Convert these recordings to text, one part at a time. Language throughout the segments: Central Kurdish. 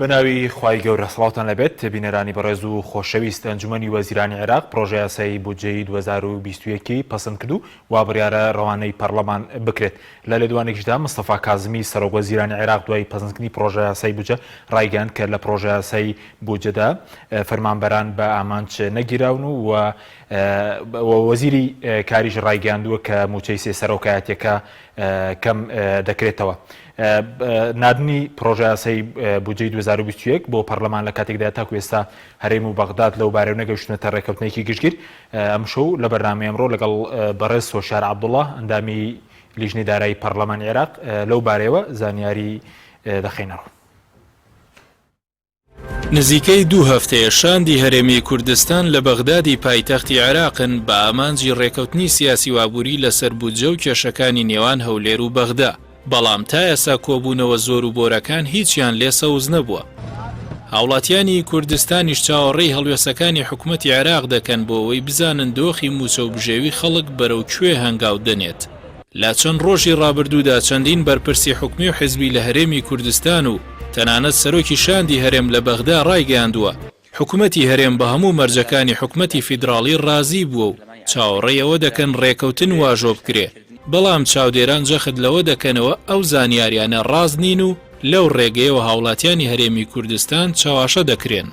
بناوی خوای گەورە سڵاوتان لەبێت بینەرانی بەڕێز و خۆشەویست ئەنجومەنی وەزیرانی عێراق پرۆژەی یاسایی بودجەی 2021 پەسەند کرد و وا بڕیارە ڕەوانەی پەرلەمان بکرێت. لە لێدوانێکیشدا مستەفا کازمی سەرۆکوەزیرانی عێراق دوای پەسەندکردنی پرۆژەی یاسایی بودجە ڕایگەیاند کە لە پرۆژەی یاسایی بودجەدا فەرمانبەران بە ئامانج نەگیراون و وەزیری کاریش ڕایگەیاندووە کە موچەی سێ سەرۆکایەتیەکە کەم دەکرێتەوە. نادنی پرۆژەی یاسایی بودجەی 2021 بۆ پەرلەمان لە کاتێکدا تاکو ئێستا هەرێم و بەغداد لەو بارەیە نەگەیشتونەتە ڕێکەوتنێکی گشتگیر. ئەم شەو لە بەرنامەی ئەمڕۆ لەگەڵ بەڕێز سۆشار عەبدوڵڵا ئەندامی لیژنەی دارایی پەرلەمانی عێراق لەو بارەیەوە زانیاری دەخینەوە. نزیکەی 2 هەفتەیە شاندی هەرێمی کوردستان لە بەغدادی پایتەختی عێراقن بە ئامانجی ڕێکەوتنی سیاسی وابووری لەسەر بودجە و کێشەکانی نێوان هەولێر و بەغدا. بەڵام تا ئێستا کۆبوونەوە زۆر و بۆرەکان هیچیان لێ سەوز نەبووە. هاوڵاتیانی کوردستانیش چاوەڕێی هەڵوێستەکانی حکوومەتی عێراق دەکەن بۆ ئەوەی بزانن دۆخی موچە و بژێوی خەڵک بەرەو کوێ هەنگاو دەنێت. لە چەند ڕۆژی ڕابردوودا چەندین بەرپرسی حکومی و حیزبی لە هەرێمی کوردستان و تەنانەت سەرۆکی شاندی هەرێم لە بەغدا ڕایگەیاندووە حکوومەتی هەرێم بە هەموو مەرجەکانی حکوومەتی فیدراڵی ڕازی بووە و چاوەڕێیەوە دەکەن ڕێکەوتن واژۆ بکرێ. بەڵام چاودێران جەخت لەوە دەکەنەوە ئەو زانیاریانە ڕاز نین و لەو ڕێگەیەوە هاوڵاتیانی هەرێمی کوردستان چاواشە دەکرێن.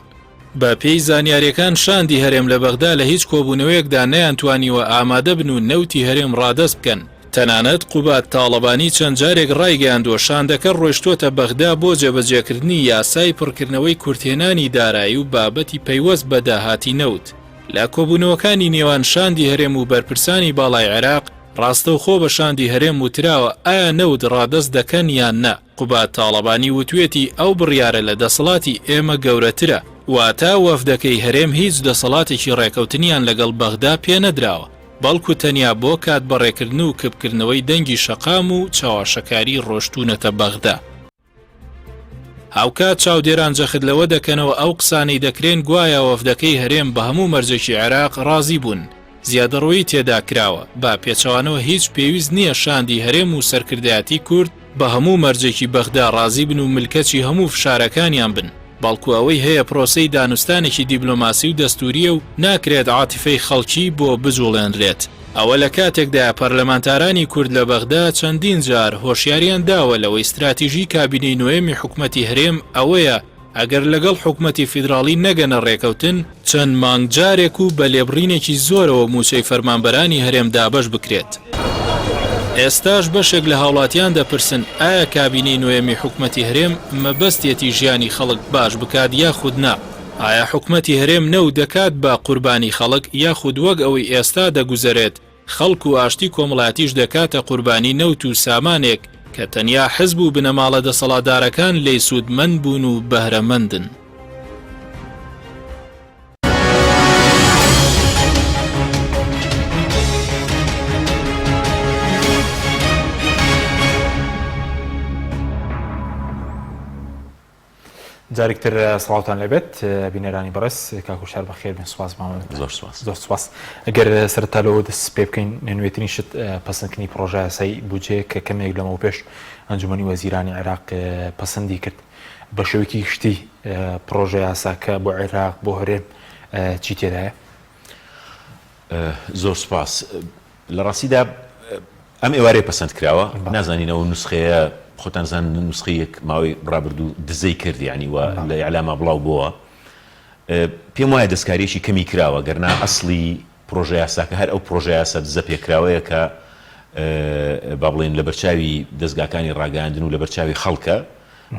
بە پێی زانیاریەکان شاندی هەرێم لە بەغدا لە هیچ کۆبوونەوەیەکدا نەیانتوانیوە ئامادە بن و نەوتی هەرێم ڕادەست بکەن. تەنانەت قوبات تاڵەبانی چەند جارێک ڕایگەیاندووە شاندەکە ڕۆیشتۆتە بەغدا بۆ جێبەجێکردنی یاسای پڕکردنەوەی کورتێنانی دارایی و بابەتی پەیوەست بە داهاتی نەوت. لە کۆبوونەوەکانی نێوان شاندی هەرێم و بەرپرسانی باڵای عێراق ڕاستەوخۆ بە شاندی هەرێم وتراوە ئایا نەوت ڕادەست دەکەن یان نە. قوبات تاڵەبانی وتوێتی ئەو بڕیارە لە دەسەڵاتی ئێمە گەورەترە واتە وەفدەکەی هەرێم هیچ دەسەڵاتێکی ڕێکەوتنیان لەگەڵ بەغدا پێ نەدراوە بەڵکو تەنیا بۆ کات بەڕێکردن و کبکردنەوەی دەنگی شەقام و چاواشەکاری ڕۆشتونەتە بەغدا. هاوکات چاودێران جەخت لەوە دەکەنەوە ئەو قسانەی دەکرێن گوایە وەفدەکەی هەرێم بە هەموو مەرجێکی عێراق ڕازی بوون. زیادەڕۆیی تێدا کراوە با پێچەوانەوە هیچ پێویست نییە شاندی هەرێم و سەرکردایەتی کورد بە هەموو مەرجێکی بەغدا ڕازی بن و ملکەچی هەموو فشارەکانیان بن. بەڵکو ئەوەی هەیە پرۆسەی دانوستانێکی دیبلۆماسی و دەستوریە و ناکرێت عاتیفەی خەڵکی بۆ بجوڵێنرێت. ئەوە لە کاتێکدا پەرلەمانتارانی کورد لە بەغدا چەندین جار هۆشیاریان داوە لەوەی استراتیژی کابینەی نوێمی حکوومەتی هەرێم ئەوەیە ئەگەر لەگەڵ حکوومەتی فیدراڵی نەگەنە ڕێکەوتن چەند مانگ جارێک و بە لێبڕینێکی زۆرەوە موچەی فەرمانبەرانی هەرێم دابەش بکرێت. ئێستاش بەشێک لە هاوڵاتیان دەپرسن ئایا کابینەی نوێمی حکوومەتی هەرێم مەبەستێتی ژیانی خەڵک باش بکات یاخود نا؟ ئایا حکوومەتی هەرێم نەو دەکات بە قوربانی خەڵک یاخود وەک ئەوەی ئێستا دەگوزارێت خەڵک و ئاشتی کۆمەڵاتیش دەکاتە قوربانی نەوت و سامانێک کە تەنیا حزب و بنەماڵە دەسەڵاتدارەکان لێی سوودمەند بوون و بەهرەمەندن. جارێکتر سڵاوتان لەبێت بینەرانی بەڕێز کاکوشار بەخێر بن. سوپاس مامەڵێن. زۆر سوپاس. ئەگەر سەرەتا لەوە دەست پێ بکەین نوێترین شت پەسەندکردنی پرۆژەی یاسایی بودجەیە کە کەمێک لەمەوە پێش ئەنجومەنی وەزیرانی عێراق پەسەندی کرد بە شێوەیەکی گشتی پرۆژەی یاساکە بۆ عێراق بۆ هەرێم چی تێدایە؟ زۆر سوپاس. لە ڕاستیدا ئەم ئێوارەیە پەسەند کراوە نازانینەوە نوسخەیە خۆتان زانن نوسخەیەک ماوەی ڕابردوو دزەی کرد یعنی وە لە ئیعلامە بڵاو بووە. پێم وایە دەستکاریەکی کەمی کراوە گەرنا ئەسڵی پرۆژەی یاساکە هەر ئەو پرۆژەی یاسا دزە پێکراوەیە کە با بڵێن لە بەرچاوی دەستگاکانی ڕاگەاندن و لە بەرچاوی خەڵکە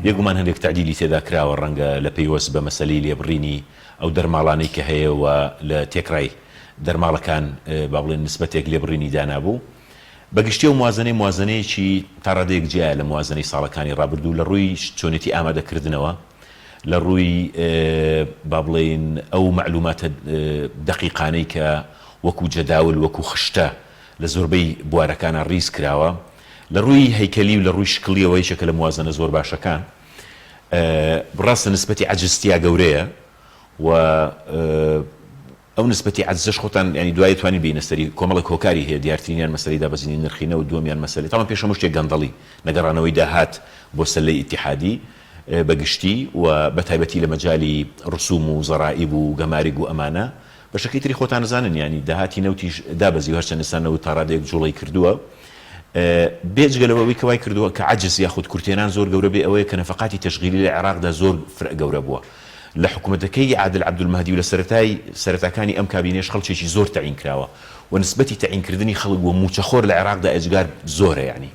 یەکگومان هەندێک تعدیلی تێدا کراوە ڕەنگە لە پەیوەست بە مەسەلەی لێبڕینی ئەو دەرماڵانەی کە هەیە و لە تێکڕای دەرماڵەکان با بڵێن نسبەتێک لێبڕینی دانابوو. بەگشتی و موازنەیەکی تا ڕادەیەک جیایە لە موازنەی ساڵەکانی ڕابردوو لە ڕووی چۆنێتی ئامادەکردنەوە لە ڕووی با بڵێن ئەو معلوماتە دەقیقانەی کە وەکو جەداول وەکو خشتە لە زۆربەی بوارەکانە ڕیز کراوە لە ڕووی هەیکەلی و لە ڕووی شکلیەوەی شەکە لە موازنە زۆر باشەکان بڕاستە نسبەتی عەجزتیا گەورەیە و ئەو نسبەتی عەجزەش خۆتان ینی دوای توانین بینە سەری کۆمەڵی کۆکاری هەیە دیارترینیان مەسەلەی دابەزینی نرخینە و دووەمیان مەسەلەی تاوان پێشەمە شتێک گەندەڵی نەگەڕانەوەی داهات بۆ سەلەی ئیتیحادی بەگشتی و بەتایبەتی لە مەجای ڕسوم و زەرائب و گەمارگ و ئەمانە بە شەکەی تری خۆتان نزانن ینی داهاتی نەوتیش دابەزی و هەرچەند ئێستا تا ڕادێک جوڵی کردووە بێجگەلەوەی کەوای کردووە کە عەجز یاخود کورتێنان زۆر گەورە بێ ئەوەیە کە نەفەقاتی تەشغیلی لە عێراقدا زۆر گەورە بووە لە حکوومەتەکەی عادل عەبدولمەهدی و لە سەرەتاکانی ئەم کابینێش خەڵکێکی زۆر تەعین کراوە و نسبەتی تەعینکردنی خەڵک بۆ موچەخۆر لە عێراقدا ئەجگار زۆرە یعنی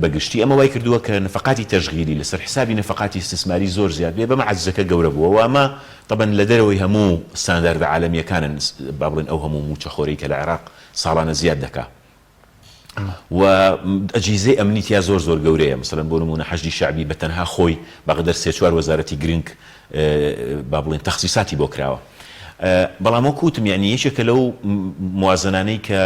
بەگشتی ئەمە وای کردووە کە نەفەقاتی تەشغیلی لەسەر حسابی نەفەقاتی استثماری زۆر زیاد بێ بەمە عەجزەکە گەورە بووە و ئەمە طبعا لە دەرەوەی هەموو ستانداردە عالەمیەکانن با بڵێن ئەو هەموو موچەخۆرەی کە لە عێراق ساڵانە زیاد دەکا و ئەجیزەی ئەمنیتیا زۆر زۆر گەورەیە مثلا بۆ نمونە حەشدی شعبی بە تەنها خۆی بەقەدەر 3-4 وەزارەتی گرنگ با بڵێن تەخسیساتی بۆ کراوە بەڵام کوتم یعنی یەکێکە لەو موازنانەی کە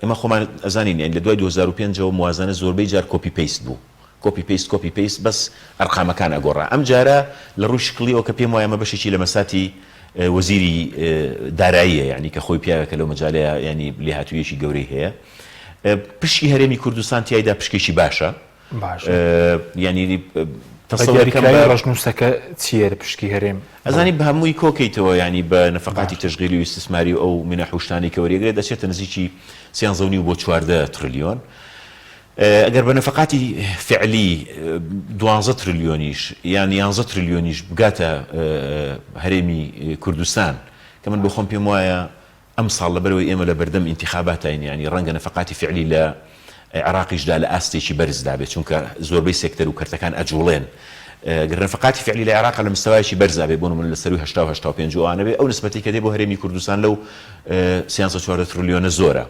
ئێمە خۆمان ئەزانین یعنی لە دوای 2005 موازنە زۆربەی جار کۆپی پیست بوو کۆپی پیست بەس ئەرقامەکان ئەگۆڕا ئەم جارە لە ڕووی شکلیەوە کە پێم وایە ئەمە بەشێکی لە مەساتی وەزیری داراییە یعنی کە خۆی پیاوێکە لەو مەجالەیە ینی لێهاتوویەکی گەورەی هەیە پشکی هەرێمی کوردستان تیایدا پشکێکی باشە ینی ڕژنووسەکە چیە پشکی هەرێم ئەزانی بە هەمووی کۆکەیتەوە ینی بە نەفەقاتی تەشغیلی و استثماری و ئەو منەحوشتانی کە وەریەگرێت دەچێتە نزیکی 13.5 بۆ 14 تریلیۆن ئەگەر بە نەفەقاتی فعلی 12 تریلیۆنیش یان 11 تریلیۆنیش بگاتە هەرێمی کوردستان کە من بۆ خۆم پێم وایە ئەم ساڵ لەبەرەوەی ئێمە لە بەردەم ئینتیخاباتین ینی ڕەنگە نەفەقاتی فعلی لە عراقیشدا لە ئاستێکی بەرزدا بێت چونکە زۆربەی سێکتەر و کەرتەکان ئەجوڵێن گەر نەفەقاتی فعلی لە عێراق لە مستەوایکی بەرزا بێ بۆ نمونە لە سەروی 80-85 ئەوانە بێ ئەو نسبەتی کە دێ بۆ هەرێمی کوردستان لەو 13 تریلیۆنە زۆرە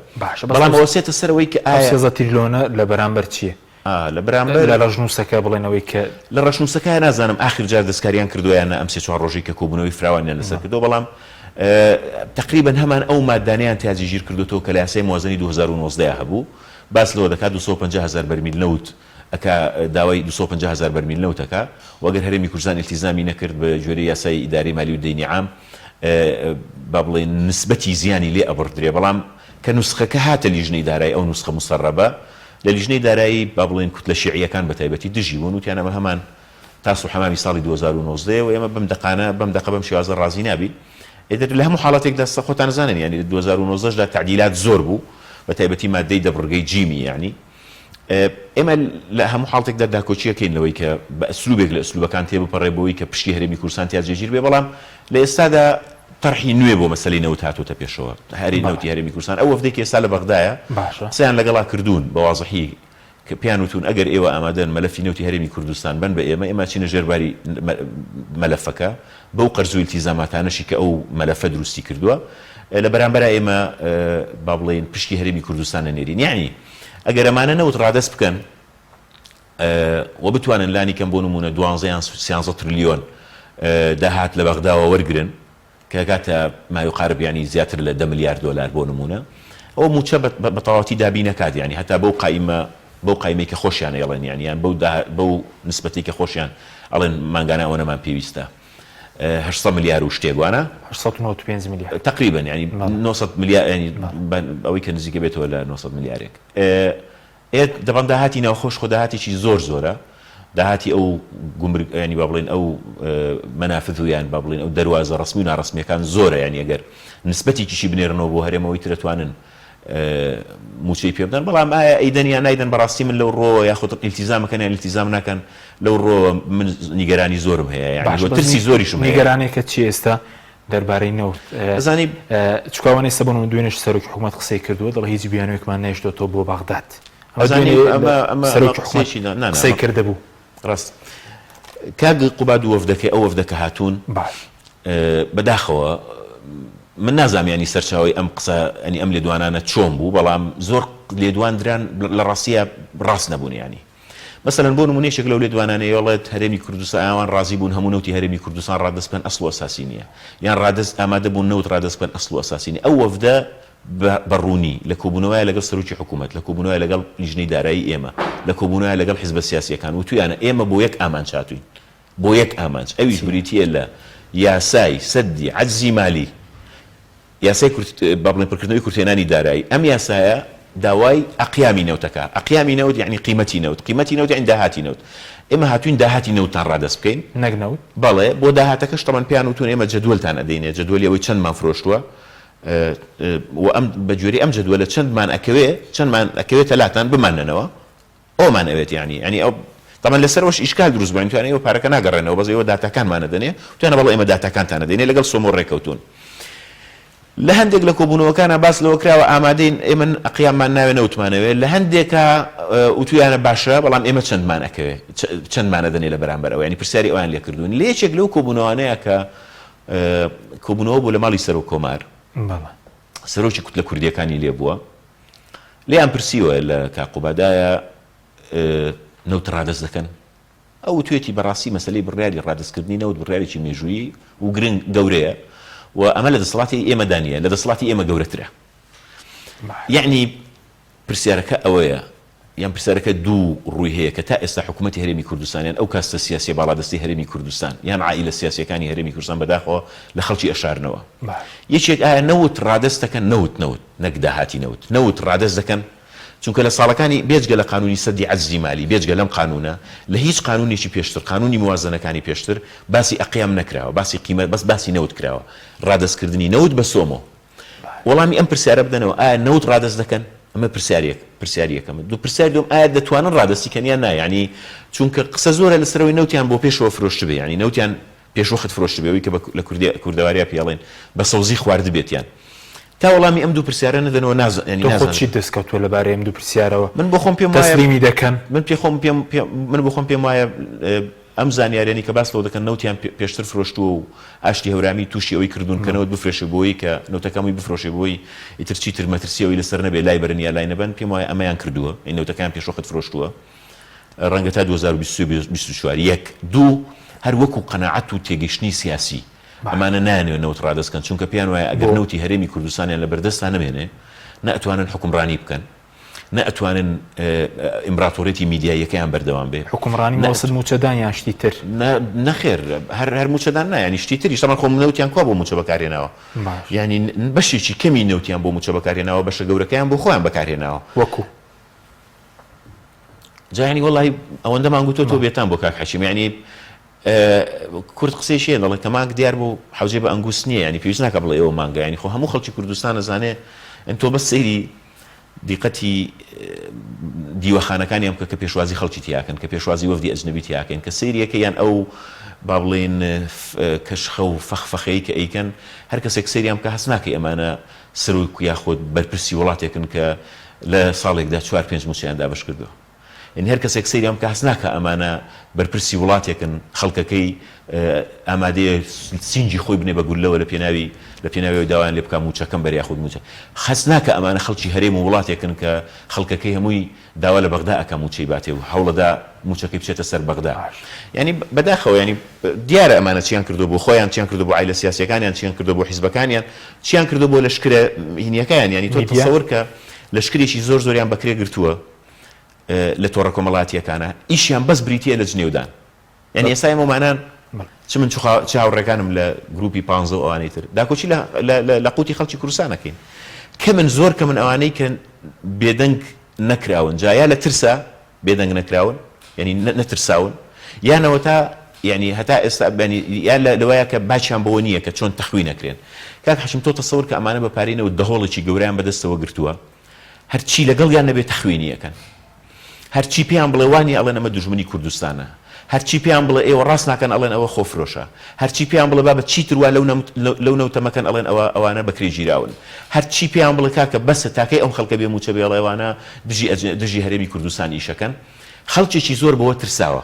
بەڵام ئەوە سێتە سەرەوەی کە ئایا 13 تریلیۆنە لە بەرامبەر چییە لە بەرامبەر لە ڕژنووسەکە بڵێنەوەی کە لە ڕژنووسەکە نازانم آخر جار دەستکاریان کردویانە ئەم 3-4 ڕۆژی کە کۆبوونەوەی فراوانیان لەسەر کردو بەڵام تقریبا هەمان ئەو مادانیان تیاجی ژیر کردوەوە کە لە یاسای موازنەی 2019 هەبوو باس لەوە دەکات 250,000 بەرمیل نەوت ئەکا داوای 250,000 بەرمیل نەوتەکە وەگەر هەرێمی کوردستان التیزامی نەکرد بە جۆرەی یاسای ئیداری مالی و دەینی عام با بڵێن نسبەتی زیانی لێ ئەبڕدرێ بەڵام کە نوسخەکە هاتە لیژنەی دارایی ئەو نوسخە مسەڕەبە لە لیژنەی دارایی با بڵێن کوتلە شیعیەکان بە تایبەتی دژی بوون وتیان ئەمە هەمان تاسو حەمامی ساڵی 2019 و ئێمە بەم دەقە بەم شێوازە ڕازی نابین ئێدر لە هەموو حاڵاتێکدا خۆتان زانن ینی لە 2019 دا تعدیلات زۆر بوو بە تایبەتی مادەی دەبڕگەی جیمی یعنی ئێمە لە هەموو حاڵاتێکدا داکۆچیەکەین لەوەی کە بە ئەسلوبێک لە ئەسلوبەکان تێبپەڕێبەوەی کە پشتی هەرێمی کوردستان تیاجێگیر بێ بەڵام لە ئێستادا طرحی نوێ بۆ مەسەلەی نەوت هاتووەتە پێشەوە هەری نەوتی هەرێمی کوردستان ئەو وەفدێکی ئێستا لە بەغدایە قسەیان لەگەڵا کردوون بە واضحی کە پیان وتون ئەگەر ئێوە ئامادەن مەلەفی نەوتی هەرێمی کوردستان بن بە ئێمە چینە ژێرباری مەلەفەکە بەو قەرز و التیزاماتانەشی کە ئەو مەلەفە دروستی کردووە لە بەرامبەر ئێمە با بڵێن پشتی هەرێمی کوردستانە نێرین یعنی ئەگەر ئەمانە نەوت ڕادەست بکەن و بتوانن لانی کەم بۆ نمونە 12 تریلیۆن داهات لە بەغداوە وەرگرن کە کاتە مایوقارب ینی زیاتر لە 10 ملیار دلار بۆ نمونە ئەو موچە بە تەواوەتی دابی نەکات ینی هەتا بەو قایمەی کە خۆشیانە ئەڵێن یانیان بەو نسبەتی کە خۆشیان ئەڵێن مانگانە ئەوە نەمان پێویستە 800 ملیار و شتێگوانە 895 ملیار تقریبا ینی 900 ملیار ینی ئەوەی کە نزیکە بێتەوە لە 900 ملیارێک دەبەن داهاتی ناوخۆش خۆ داهاتێکی زۆر زۆرە داهاتی ئەو گومرگ ینی با بڵێن ئەو مەنافذ و یان با بڵێن ئەو دەواازە ڕسمی و ناڕسمیەکان زۆرە ینی ئەگەر نسبەتێکیشی بنێرنەوە بۆ هەرێمەوەی ترەتوانن موچەی پێ بدەن بەڵام ئایا ئەیدەن یان نایدەن بەڕاستی من لەو ڕۆ یاخۆ ئیلتیزامەکەن یان ئیلتیزام ناکەن لەو ڕۆ من نیگەرانی زۆرم هەیە یعنی ترسی زۆریشم هەیە نیگەرانێکە چی ئێستا دەربارەی نەوت ئەزانی چکاوانەی سەبوون دوێنێش سەرۆکی حکوومەت قسەی کردووە دڵ هیچ بیانوێکمان نەیشتۆتەوە بۆ بەغداد قسەی کردهبوو ڕاست کاگ قوباد و وەفدەکەی ئەو وەفدەکە هاتوون بەداخەوە من نازانیانی سەرچاوی ئەم قسە ئەنی ئەم لێدوانانە چۆن بوو بەڵام زۆر لێدواندران لە ڕاستیە ڕاست نەبوون ینی مەسەلەن بۆ نمونەیەک لەو لێدوانانە ئەڵێت هەرێمی کوردستان ئەوان ڕازی بوون هەموو نەوتی هەرێمی کوردستان ڕادەست بکەن ئەسڵ و ئەساسی نییە یان ڕادەست ئامادە بوون نەوت ڕادەست بکەن ئەسڵ و ئەساسی نییە ئەو وەفدە بەڕوونی لە کۆبوونەوەیە لەگەڵ سەرۆکی حکوومەت لە کۆبوونەوەیە لەگەڵ لیژنەی دارایی ئێمە لە کۆبوونەوەیە لەگەڵ حیزبە سیاسیەکان و تویانە ئێمە بۆ یەک ئامانج هاتووین بۆ یەک ئامانج ئەویش بریتیە لە یاسای سەدی عەجزی مالی یاسای با بڵێن پڕکردنەوەی کورتێنانی دارایی ئەم یاسایە داوای ئەقیامی نەوتەکە ئەقیامی نەوت یعنی قیمەتی نەوت یعنی داهاتی نەوت ئێمە هاتوین داهاتی نەوتان ڕادەست بکەین نەگنەوت بەڵێ بۆ داهاتەکەش تەمان پێیان وتون ئێمە جەدوەلتان ئەدەینێ جەدوەلی ئەوەی چەندمان فرۆشتووە و ئەم بەگوێرەی ئەم جەدوەلە چەندمان ئەکەوێت تەلاتان بماننەوە ئەومان ئەوێت ینی ئەو طبعا لەسەرەوەش ئیشکال دروست بووین توانێت ئەوە پارەکە ناگەڕێنەوە بەس ئێوە داتاکانمانە دەنێ توانە بەڵێ ئێمە داتاکانتان ئەدەینێ لەگەڵ سۆمۆ ڕێکەوتون لە هەندێک لە کۆبوونەوەکانە باس لەوە کراوە ئامادەین ئێمە ئەقیاممان ناوێ نەوتمانەوێت لە هەندێکە وتویانە باشە بەڵام ئێمە چەندمان ئەکەوێت چەندمانە دەنێ لە بەرامبەرەوە ینی پرسیاری ئەویان لێ کردوون لە یەکێک لەو کۆبوونەوانەیە کە کۆبوونەوە بوو لە ماڵی سەر و کۆمار سەرۆکی کوت لە کوردیەکانی لێ بووە لێیان پرسیوە لە کاقوبادایە نەوت ڕادەست دەکەن ئەو توێتی بەڕاستی مەسلەی بڕیاری ڕادستکردنی نەوت بڕیارێکی مێژوویی و گرنگ گەورەیە و ئەمە لە دەسەڵاتی ئێمەدانە لە دەسەڵاتی ئێمە گەورەترە یعنی پرسیارەکە ئەوەیە یان پرسیارەکە دوو ڕووی هەیە کە تا ئێستا حکوومەتی هەرێمی کوردستانیان ئەو کاستە سیاسی باڵادەستی هەرێمی کوردستان یان عائیلە سیاسیەکانی هەرێمی کوردستان بەداخەوە لە خەڵکی ئەشارنەوە یەکێک ئایا نەوت ڕادەست دەکەن نەوت نەک داهاتی نەوت ڕادەست دەکەن چونکە لە ساڵەکانی بێجگە لە قانونی سەدی عەجزی مالی بێجگە لەم قانونە لە هیچ قانونێکی پێشتر قانونی موازنەکانی پێشتر باسی ئەقیام نەکراوە باسی قیمەت بەس باسی نەوت کراوە ڕادەستکردنی نەوت بە سۆمۆ وەڵامی ئەم پرسیارە بدەنەوە ئایا نەوت ڕادەست دەکەن ئەمە پرسیاریەکەمە دوو پرسیار دوم ئایا دەتوانن ڕادەستیکەن یان نا ینی چونکە قسە زۆرە لەسەرەوەی نەوتیان بۆ پێشەوە فرۆشت بێ ینی نەوتیان پێشوەخت فرۆشت بێەوەی کە لە کوردەواریا پێڵێن بە سەوزی خوارد بێتیان تا وەڵامی ئەم دوو پرسیارە نەدەنەوە خۆچی دەستکەوتووە لەبارەی ئەم دوو پرسیارەوە من بۆ خۆم پێم تەسلیمی دەکەن من بۆ خۆم پێم وایە ئەم زانیاریانی کە باس لەوە دەکەن نەوتیان پێشتر فرۆشتووە و ئاشتی هەورامی تووشی ئەوەی کردوون کەنەوە بفرێشە بۆی کە نەوتەکەمی بفرۆشێ بۆی ئیتر چیتر مەترسیەوەی لەسەر نەبێ لای بەرن یا لای نەبەن پێم وایە ئەمەیان کردووە ئەی نەوتەکان پێشوەخت فرۆشتووە ڕەنگە تا 2024 یەک دوو هەر وەکو قەناعەت و تێگەیشتنی سیاسی ئەمانە نانوێت نەوت ڕادەستکەن چونکە پێیان وایە ئەگەر نەوتی هەرێمی کوردستانیان لە بەردەستان نەمێنێ نەئەتوانن حکومڕانی بکەن نەئەتوانن ئیمپراتۆریەتی میدیاییەکەیان بەردەوام بێ حکومڕانی مەوسڵ موچەدان یان شتی تر نەخێر هەر موچەدان نایانی شتی تریش تەمان خۆم نەوتیان کوا بۆ موچە بەکارهێناوە ینی بەشێکی کەمی نەوتیان بۆ موچە بەکارهێناوە بەشە گەورەکەیان بۆ خۆیان بەکارهێناوە وەکو جایانی وەڵی ئەوەندەمان گوتۆ تۆ بێتان بۆ کاک حەشیم ینی کورد قسەیشیە دەڵێن کە مانگ دیار بوو حوزێ بە ئەنگوس نییە ینی پێویست ناکە بڵێ ئێوە مانگە ینی خۆ هەموو خەڵکی کوردستان ئەزانێ تۆ بەس سەیری دیقەتی دیوەخانەکانی ئەم کە پێشوازی خەڵکی تیاکەن کە پێشوازی وەفدی ئەجنەبی تیاکەن کە سەیریەکە یان ئەو با بڵێن کەشخە و فەخفەخەی کە ئەیکەن هەر کەسێک سەیریان کە هەست ناکەی ئەمانە سەرۆک یاخۆت بەرپرسی وڵاتێکن کە لە ساڵێکدا 4-5 موچیان دابش کردووە این هەر کەسێک سەیریان کە هەست ناکە ئەمانە بەرپرسی وڵاتێکن خەڵکەکەی ئامادەیە سینجی خۆی بنێ بە گولەوە لە پێناوی داوایان لێ بکە موچەکەم بەر یاخود موچە هەست ناکە ئەمانە خەڵکی هەرێم و وڵاتێکن کە خەڵکەکەی هەمووی داوا لە بەغدا ئەکە موچەی باتێ و هەوڵەدا موچەکەی بچێتە سەر بەغدا ینی بەداخەوە ینی دیارە ئەمانە چیان کردو بۆ خۆیان چیان کردو بۆ عایلە سیاسیەکانیان چیان کردو بۆ حیزبەکانیان چیان کردو بۆ لەشکرە هینیەکەیان ینی تۆ تەسەوەر کە لەشکرێکی زۆریان بەکرێ گرتووە لە تۆڕە کۆمەڵاتیەکانە ئیشیان بەس بریتە لە جنێودان یعنی ئێستا ئێمەمانان چ من چاوەڕێکانم لە گروپی 15 ئەوانەی تر داکۆچی لە قوتی خەڵکی کوردستانەکەین کە من زۆر کە من ئەوانەی کە بێدەنگ نەکراون جایا لە ترسا بێدەنگ نەکراون ینی نەترساون یانەوە تا ینی هەتا ئێستا یان لەوەیە کە باچیان بەوە نییە کە چۆن تەخوی نەکرێن کاک حەشیم تۆ تەسەوەر کە ئەمانە بەپارێنەوە دەهۆڵێکی گەوریان بەدەستەوە گرتووە هەرچی لەگەڵیان نەبێت تەخوینیەکەن هەرچی پێیان بڵێ وانی ئەڵێن ئەمە دوژمنی کوردستانە هەرچی پێیان بڵێ ئێوە ڕاست ناکەن ئەڵێن ئەوە خۆفرۆشە هەرچی پێیان بڵێ بابەت چیتر وا لەو نەوتەمەکەن ئەڵێن ئەوانە بەکرێ ژیراون هەرچی پێیان بڵێ کاکە بەسە تاکەی ئەم خەڵکە بێ موچە بێڵێ ئەوانە دژی هەرێمی کوردستان ئیشەکەن خەڵکێکی زۆر بەوە ترساوە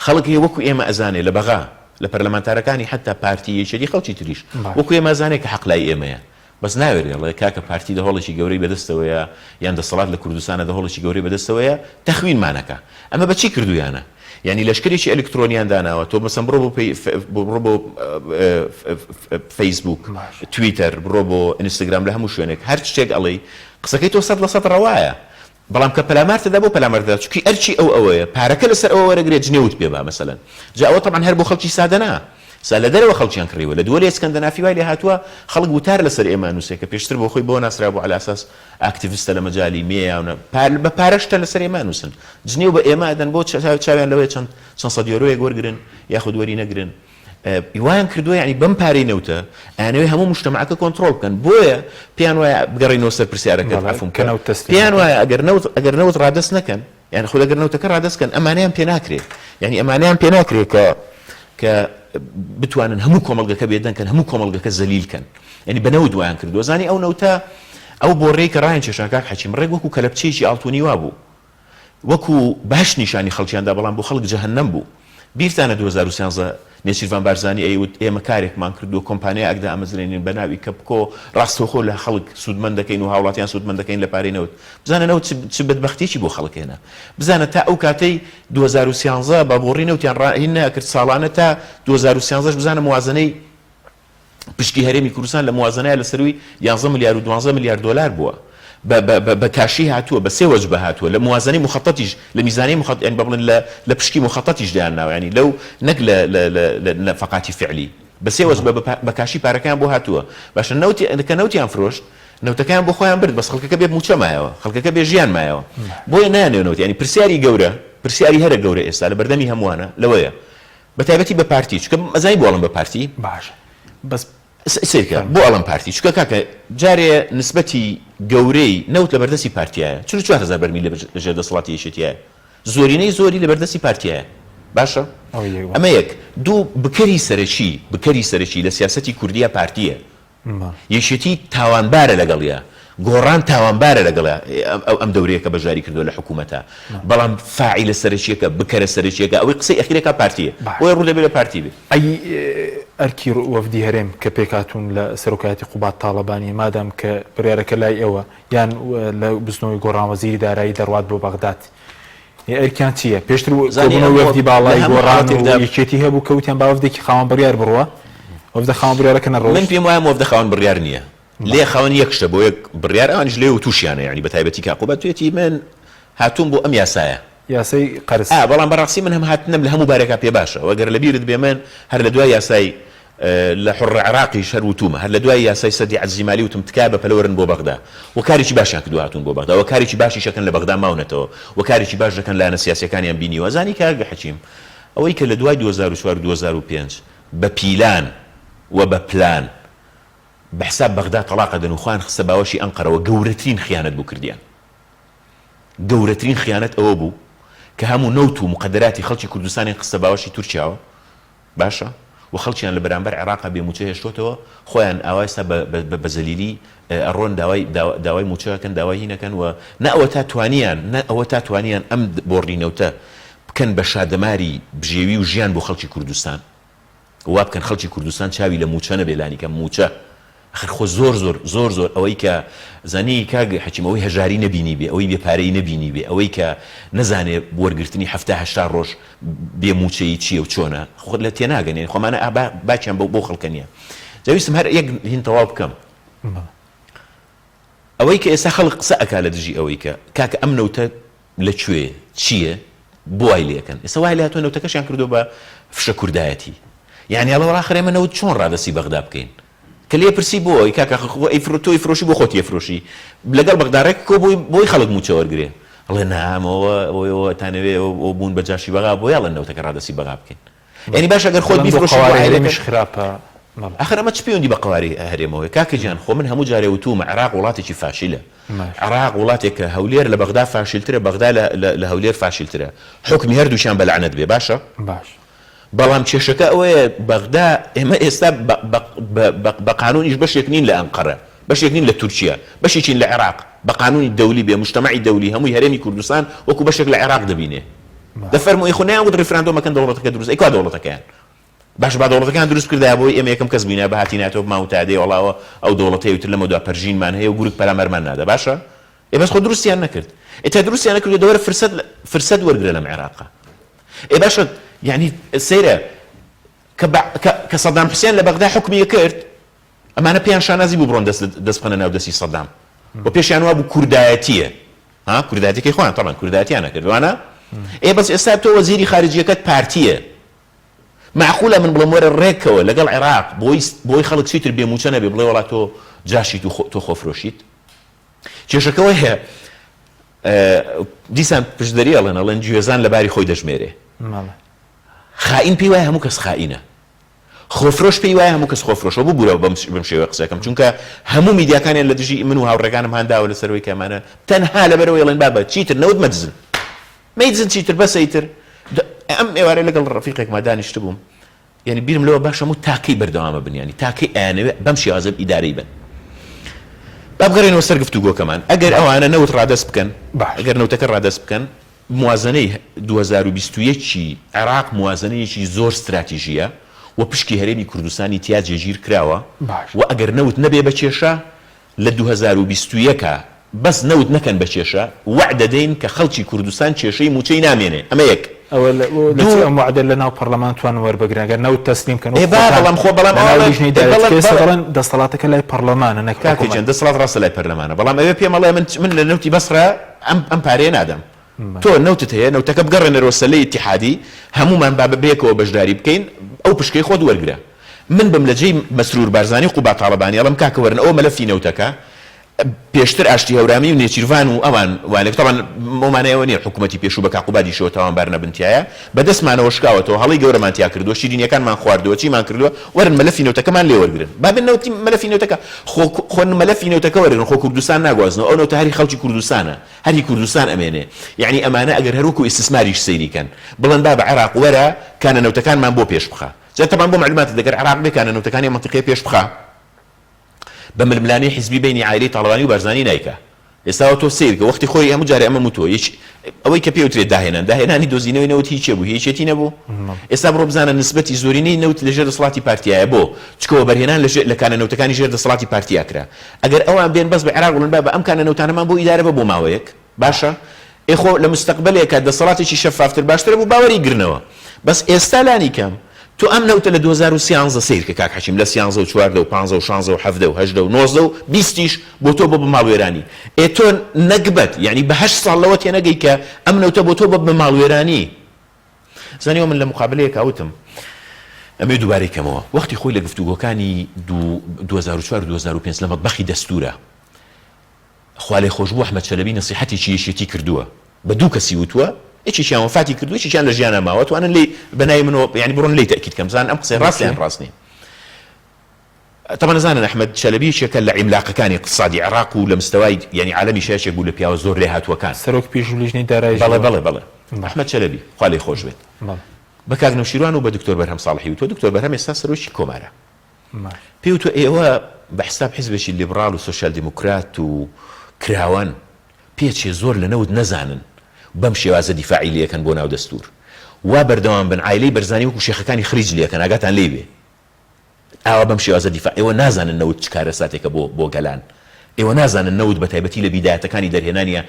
خەڵکی وەکو ئێمە ئەزانێ لە بەغا لە پەرلەمانتارەکانی حتا پارتی یەکێتی خەڵکی تریش وەکو ئێمە ئەزانێ کە حەقلای ئێمەیە بەس ناوێرێڵێ کاکە پارتی دەهۆڵێکی گەورەی بەدەستەوەیە یان دەسەڵات لە کوردستانە دەهۆڵێکی گەورەی بەدەستەوەیە تەخوینمانەکە ئەمە بەچی کردویانە یعنی لەشکرێکی ئەلکترۆنیان داناوە تۆ مەسەن بڕۆ بۆ فەیسبوک تویتەر بڕۆ بۆ ئینستاگرام لە هەموو شوێنێک هەر شتێک ئەڵێ قسەکەی تۆ 100% ڕەوایە بەڵام کە پەلامارتەدا بۆ پەلامارتەدا چونکی ئەرچی ئەوەیە پارەکە لەسەر ئەوە وەرەگرێت جنێوت پێ با مەسەلەن جا ئەوە تەمان هەر بۆ خەڵکی سادەنا سا لە دەرەوە خەڵکیان کڕیوە لە دووە لە ئێسکەندە نافی وای لێ هاتووە خەڵک وتار لەسەر ئێمە نووسێ کە پێشتر بۆ خۆی بۆ ناسرا بوو على ئاساس ئاکتیڤیستە لە مەجای مێیاونە بە پارەشتە لەسەر ئێمە نووسن جنێو بە ئێمە ئەدەن بۆ چاویان لەوەی چەند سەد یۆرۆیەک وەرگرن یاخود وەری نەگرن وایان کردووە یعنی بەم پارەی نەوتە ئەیانەوەی هەموو مجتەمەعەکە کۆنتڕۆڵ بکەن بۆیە پێیان وایە بگەڕێنەوە سەر پرسیارەکەت عەفوم کە پێیان وایە ئەگەر نەوت ڕادەست نەکەن یعنی خۆ ئەگەر نەوتەکە ڕادەستکەن ئەمانەیان پێ ناکرێت یعنی ئەمانەیان پێ ناکرێت کە بتوانن هەموو کۆمەڵگەکە بێدەنکەن هەموو کۆمەڵگەکە زەلیلکەن یعنی بەنەوت وایان کردووە زانی ئەو نەوتە ئەو بۆ ڕێی کە ڕایان کێشان کاک حەکیم ڕێک وەکو کەلەپچەیەکی ئاڵتوونی وا بوو وەکو باش نیشانی خەڵکیاندا بەڵام بۆ خەڵک جەهەنەم بوو بیرتانە 2013 نێچیروان بارزانی ئەیوت ئێمە کارێکمان کردو کۆمپانیای ئەگدا ئەمەزرێنین بە ناوی کەپکۆ ڕاستەوخۆ لە خەڵک سوودمەند دەکەین و هاوڵاتیان سوودمەند دەکەین لە پارەی نەوت بزانە نەوت چ بەدبەختێکی بۆ خەڵک هێنا بزانە تا ئەو کاتەی 2013 بە بۆڕی نەوتیان ڕاهین نەکرد ساڵانە تا 2013 بزانە موازنەی پشکی هەرێمی کوردستان لە موازنەیە لەسەروی 11 ملیار و 12 ملیار دلار بووە بە کاشی هاتووە بە سێ وەجبە هاتووە لە موازنەی مخەتەتیش لە میزانەی مخەتەت یعنی بڵێن لە پشکی مخەتەتیش دایان ناوە ینی لەو نەک لە فەقاتی فعلی بە سێ وەجبە بە کاشی پارەکەیان بۆ هاتووە باشە کە نەوتیان فرۆشت نەوتەکەیان بۆ خۆیان برد بەس خەڵکەکە بێ موچە مایەوە خەڵکەکە بێ ژیان مایەوە بۆیە نایانێنەوت ینی پرسیاری گەورە پرسیاری هەرە گەورە ئێستا لە بەردەمی هەمووانە لەوەیە بە تایبەتی بە پارتی چکە مەزای بۆ ئەڵم بە پارتی باش بەس سیرکە بۆ ئەڵم پارتی چکە کاکە جارێ نسبەتی گەورەی نەوت لە بەردەستی پارتیایە 4,000 بەرمیل لەژێر دەسەڵاتی یەکێتیایە زۆرینەی زۆری لە بەردەستی پارتیایە باشە ئەمە یەک دوو بکەری سەرەکی لە سیاسەتی کوردیە پارتیە یەکێتی تاوانبارە لەگەڵیە گۆڕان تاوانبارە لەگەڵە ئەم دەورەیە کە بەژاری کردو لە حکوومەتە بەڵام فاعیلە سەرەکیەکە بکەرە سەرەکیەکە ئەوەی قسەی ئەخیرەکە پارتیە بۆیە ڕوو دەبێت لە پارتی بێت ئەی ئەرکی وەفدی هەرێم کە پێکاتون لە سەرۆکایەتی قوبات تاڵەبانی مادام کە بڕیارەکە لای ئێوە یان لە بستنەوەی گۆڕانوەزیری دارایی دەڕوات بۆ بەغداد ئەرکیان چییە پێشتر وەفدی باڵای گۆڕان و یەکێتی هەبوو کەوتیان با وەفدێکی خاوەن بڕیار بڕوە وەفدە خاوەن بڕیارەکە نەڕۆ من پێم وایە وەفدە خاوەن بڕیار نییە لێ خاوەن یەک شتە بۆ یەک بڕیار ئەوانیش لێ و تووشیانە یعنی بە تایبەتی کاقوبەت توێتی من هاتووم بۆ ئەم یاسایە یاسای قەرز بەڵام بەڕاستی من هەم هاتنم لە هەموو بارێکا پێ باشە وەگەر لە بیرت بێ من هەر لە دوای یاسای لە حڕ عراقی شەر وتومە هەر لە دوای یاسای سەدی عەزیمالی وتم تکا بە پەلەوەرن بۆ بەغدا و کارێکی باشیان کردو هاتوون بۆ بەغدا و کارێکی باشی شەکەن لە بەغدا ماونەتەوە و کارێکی باش دەکەن لایەنە سیاسیەکانیان بینیوە زانی کارگە حەکیم ئەوەی کە لە دوای 2004 و 2005 بە پیلان و بە پلان بەحساب بەغدا تەڵاق دەن و خوان خستە باوەشی ئەنقەرەوە گەورەترین خیانەت بوو کردیان گەورەترین خیانەت ئەوە بوو کە هەموو نەوت و مقدراتی خەڵکی کوردستانی خستە باوەشی تورکیاوە باشە و خەڵکیان لە بەرامبەر عێراقا بێموچە هێشتۆتەوە خۆیان ئاوایستا بە زەلیلی ئەڕۆن داوای موچەکەن داوای هینەکەن و نە ئەوە تا توانیان ئەم بۆڕینەوتە بکەن بە شادەماری بژێوی و ژیان بۆ خەڵکی کوردستان وا بکەن خەڵکی کوردستان چاوی لە موچە نەبێلانی کە موچە ئەخر خۆ زۆر ئەوەی کە زانی کاگ حەکیمەوەی هەژاری نەبینی بێ ئەوەی بێپارەی نەبینی بێ ئەوەی کە نەزانێ وەرگرتنی 70 ڕۆژ بێ موچەی چییە و چۆنە خۆ لە تێناگەنێن خۆمانە باچیان بۆ خەڵکەنیە جاویستم هەر یەک هین تەواو بکەم ئەوەی کە ئێستا خەڵک قسە ئەکا لە دژی ئەوەی کە کاکە ئەم نەوتە لەکوێ چییە بۆ وای لێەکەن ئێستا وای لە هاتووە نەوتەکەشیان کردو بە فشە کوردایەتی یعنی ئەڵە ڕاخرێمە نەوت چۆن ڕادەسی بەغدا بکەین کە لێ پرسی بۆی کاکە تۆی فرۆشی بۆ خۆتی فرۆشی لەگەڵ بەغدارێک کۆ بۆی خەڵک موچە وەرگێ ئەڵێ نامەوە تانەوێ ئەو بوون بە جاشی بەغا بۆ یاڵە نەوتەکە ڕادەسی بەغا بکەین یعنی باش ئەگەر خۆت بیفرۆشیش خراپە ئەخر ئەمە چ پەیوەندی بە قواری هەرێمەوەی کاکە گیان خۆ من هەموو جارێ وتومە عێراق وڵاتێکی فاشیلە عێراق وڵاتێکە هەولێر لە بەغدا فاشیلترە بەغدا لە هەولێر فاشیلترە حکمی هەردووشیان بە لەعنەت بێ باشە باش بەڵام کێشەکە ئەوەیە بەغدا ئێمە ئێستا بە قانونیش بەشێک نین لە ئەنقەرە بەشێک نین لە تورکیا بەشێکین لە عێراق بە قانونی دەولی بێ مجتەمەعی دەولی هەمووی هەرێمی کوردستان وەکو بەشێک لە عێراق دەبینێ دەفەرمووی خۆ نایان وت ڕێفراندۆمەکەن دەوڵەتەکە دروست ئەیکوا دەوڵەتەکەیان باش با دەوڵەتەکان دروست کردای بۆی ئێمە یەکەم کەس بینە بە هاتیناتەوە ماوتادەی وڵاوە ئەو دەوڵەتەیە وتر لەمە دوا پەرژینمان هەیە و گورگ پەلامەرمان نادا باشە ئێ بەس خۆ دروستیان نەکرد ئێتا دروستیان نەکرد دەوەرە فرسەت وەرگرە لەم عێراقا ئێ باشە یعنی سەیرە کە سەدام حوسێن لە بەغدا حکمی کرد ئەمانە پێیان شانازی بوو بڕۆن دەست بخەنە ناو دەستی سەدام و پێشیان وا بوو کوردایەتیە کوردایەتەکەی خۆیان تەڵەن کوردایەتیان نەکردوانە ئێ بەس ئێستا تۆ وەزیری خارجیەکەت پارتیە معقولە من بڵم وەرە ڕێکەوە لەگەڵ عێراق بۆی خەڵک چیتر بێموچە نەبێ بڵێ وڵات تۆ جاشیت و تۆ خۆفرۆشیت کێشەکەەوە هەیە دیسان پشتدەری ئەڵێن گوێزان لەباری خۆی دەژمێرێ خائین پێی وایە هەموو کەس خائینە خۆفرۆش پێی وایە هەموو کەس خۆفرۆشەوە ببوورەوە بەم شێوە قسەکەم چونکە هەموو میدیاکانیان لە دژی من و هاوڕێکانم هانداوە لەسەرەوەی کەمانە تەنها لەبەرەوەی ئەڵێن بابە چیتر نەوت مەدزن مەیدزن چیتر بەسەیتر ئەم ئێوارە لەگەڵ ڕەفیقێکمان دانیشت بووم یعنی بیرم لەوە باشە هەموو تاکەی بەردەوامە بن ینی تاکەی ئەیانەوێت بەم شێوازە ئیدارەی بن بابگەڕێنەوە سەر گفتوگۆکەمان ئەگەر ئەوانە نەوت ڕادەست بکەن ئەگەر نەوتەکە ڕادەست بکەن موازنەی 2021 عێراق موازنەیەکی زۆر استراتیژیە و پشکی هەرێمی کوردستانی تیا جێگیر کراوە و ئەگەر نەوت نەبێ بە کێشە لە 2021 بەس نەوت نەکەن بە کێشە وعدە دەین کە خەڵکی کوردستان کێشەی موچەی نامێنێ ئەمە یەک ئەوە معدل لە ناو پەرلەمانتوان وەربگرن ئەگەر نەوت تەسلیم کەن بەڵام دەسەڵاتەکە لای پەرلەمانە نەکاکەجان دەسەڵات ڕاستە لای پەرلەمانە بەڵام ئەوێ پێم ئەڵێ من لە نەوتی بەسرە ئەم پارەیە نادەم تۆ نەوتت هەیە نەوتەکە بگەڕێنەوە سەلەی ئیتیحادی هەمومان با بەبێکەوە بەشداری بکەین ئەو پشکەی خۆت وەرگرە من بم لە جێی مەسرور بارزانی قوبا تاڵەبانی ئەڵم کاکە وەرن ئەوە مەلەفی نەوتەکە پێشتر ئاشتی هەورامی و نێچیروان و ئەوان وانێک تاوان مۆمانەیەوە نیە حکوومەتی پێشوو بە کاقوبادی شەوە تاوانبار نەبنتیایە بەدەستمانەوە شکاوەتەوە هەڵی گەورەمانتیا کردووە شیرینیەکانمان خواردووە چیمان کردووە وەرن مەلەفی نەوتەکەمان لێ وەرگرن بابن نەوتی مەلەفی نەوتەکە خۆن مەلەفی نەوتەکە وەرن خۆ کوردستان ناگوازنەوە ئەو نەوتە هەری خەڵکی کوردستانە هەری کوردستان ئەمێنێ یعنی ئەمانە ئەگەر هەروکو ئیستثماریش سەیریکەن بڵێن با بە عێراق وەرە کانە نەوتەکانمان بۆ پێش بخە جاتەمان بۆ معلومات دەگەر عێراق بێکانە نەوتەکانی منتیقی پێش بخە بەململانی حیزبی بینی عائلەی تاڵبانی و بارزانی نایکە ئێستا تۆ سیرکە وەختی خۆی هەموو جارێ ئەمە وتۆ ئەوەی کە پێوترێت داهێنانی دۆزینەوەی نەوت هیچ بوو هیچێتی نەبوو ئێستا بڕۆ بزانە نسبەتی زۆرینەی نەوت لەژێر دەسەڵاتی پارتیایە بۆ چکەوە بەرهێنان لە کانە نەوتەکانی ژێر دەسەڵاتی پارتیا کرا ئەگەر ئەوان بێن بەس بە عێراق وڵن بە ئەم کانە نەوتانەمان بۆ ئیدارە بە بۆ ماوەیەک باشە ئێخۆ لە مستەقبلێکە دەسەڵاتێکی شەفافتر باشترە بوو باوەری گرنەوە بەس ئێستا لانی کەم تو ئەم نەوتە لە 2013 سیرکە کاک حەشیم لە 13 و 14 و 15 و 16 و 17 و 18 و 19 و 20 بۆ تۆ بۆ ماڵوێرانی ئێ تۆ نەکبەت یعنی بە 8 ساڵ لەوە تێنەگەی کە ئەم نەوتە بۆ تۆ بە ماڵوێرانی زانیوە من لە مقابلەیەک ئاوتم ئەمێ دووبارەی کەمەوە وەختی خۆی لە گفتوگۆکانی 2004 و 2005 لە مەطبەخی دەستورە خوا لێ خۆش بوو ئەحمەد چەلەبی نەسیحەتێکی یەشێتی کردووە بە دوو کەسی وتووە یەکێکیان وفاتی کردو یەکێکیان لە ژیانە ماوە توانن لێ بەنای منەوە یعنی بڕۆن لێی تەکید کەم زان ئەم قسەی ڕاستیان ڕاست نیە طبعا نزانن ئەحمەد چەلەبی یەکێکە لە عیملاقەکانی اقتصادی عێراق و لە مستەوای یعنی عالەمی شایەک بوو لە پیاوە زۆر لێ هاتووەکان سەرۆک پێشولیژنەی دارایی بەڵێ ئەحمەد چەلەبی خوا لێی خۆش بێت بە کاک نەوشیروان و بە دکتۆر بەرهەم ساڵحی و تۆ دکتۆر بەرهەم ئێستا سەرۆکی کۆمارە پێی وتۆ ئێوە بە حساب حیزبێکی لیبرال و سۆشیال دیموکرات و کراوان پێچێ زۆر لە نەوت نەزانن بەم شێوازە دیفاعی لەکەن بۆ ناو دەستور وا بەردەوام بن عایلەی بەرزانی وەکو شێخەکانی خریج لەکەن ئاگاتان لێ بێ ئاوا بەم شێوازە دیفاع ئێوە نازانن نەوت چ کارە ساتێکە بۆ گەلان ئێوە نازانن نەوت بە تایبەتی لە بیدایەتەکانی دەرهێنانیە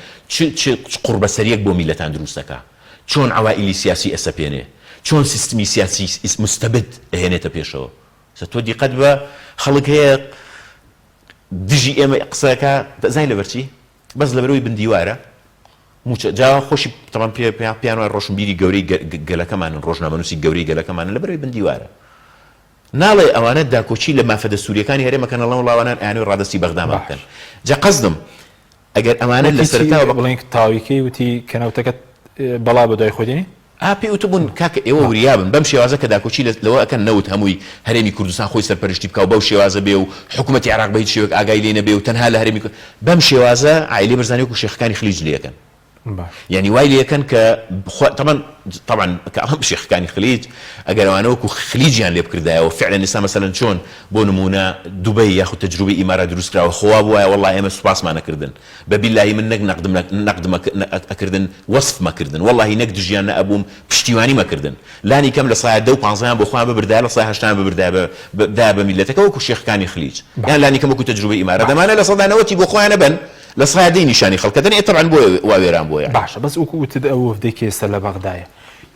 چ قوربەسەریەک بۆ میلەتان دروستەکە چۆن عوائلی سیاسی ئەسەپێنێ چۆن سیستمی سیاسی مستەبد ئەهێنێتە پێشەوە تۆ دیقەت بە خەڵک هەیە دژی ئێمە قسەکە دەزای لەبەرچی بەس لەبەرەوەی بندیوارە جا خۆشی تەمان پیانوای ڕۆشنبیری گەورەی گەلەکەمانن ڕۆژنامەنووسی گەورەی گەلەکەمانن لەبەرەوەی بندیوارە ناڵێ ئەوانە داکۆچی لە مافە دەستوریەکانی هەرێمەکەن لەڵەو لاوانان ئەیانوی ڕادستی بەغدامان بکەن جا قەزدم ئەگەر ئەمانە لە سەرتاوە بڵێن تاویکەی وتی کەناوتەکە بەڵا بە دوای خۆدێنی پێی وتبوون کاکە ئێوە وریابن بەم شێوازە کە داکۆچی لەوە ئەکەن نەوت هەمووی هەرێمی کوردستان خۆی سەرپەرشتی بکە و بەو شێوازە بێ و حکوومەتی عێراق بە هیچ شێوەیەک ئاگای لێ نەبێ و تەنها لە هەرێمی بەم شێوازە عایلەی بەرزانی وەکو شێخەکانی خلیج لێکەن يعني وايلي كان طبعا كأهم شيخ كان خليج أجر وأنا وكو خليجيان اللي بكرده وفعلا نسا مثلا شون بونمونا دبي ياخذ تجربة إمارة دروس كرا وخواب والله إما سباس ما نكردن بالله منك نقدم أكردن وصف ما كردن والله نقد جيانا أبوم بشتيواني ما كردن لاني كم لصايا دو بانزان بخوان ببردها لصايا هشتان ببردها بدها ملتك وكو شيخ كان خليج يعني لاني كم وكو تجربة إمارة ده ما أنا لصدقنا وتي بخوان بن لصايدين نشاني خلقتني طبعا بو ويران بو يعني باشا بس وكو تدأو في ديك يستلا بغدايا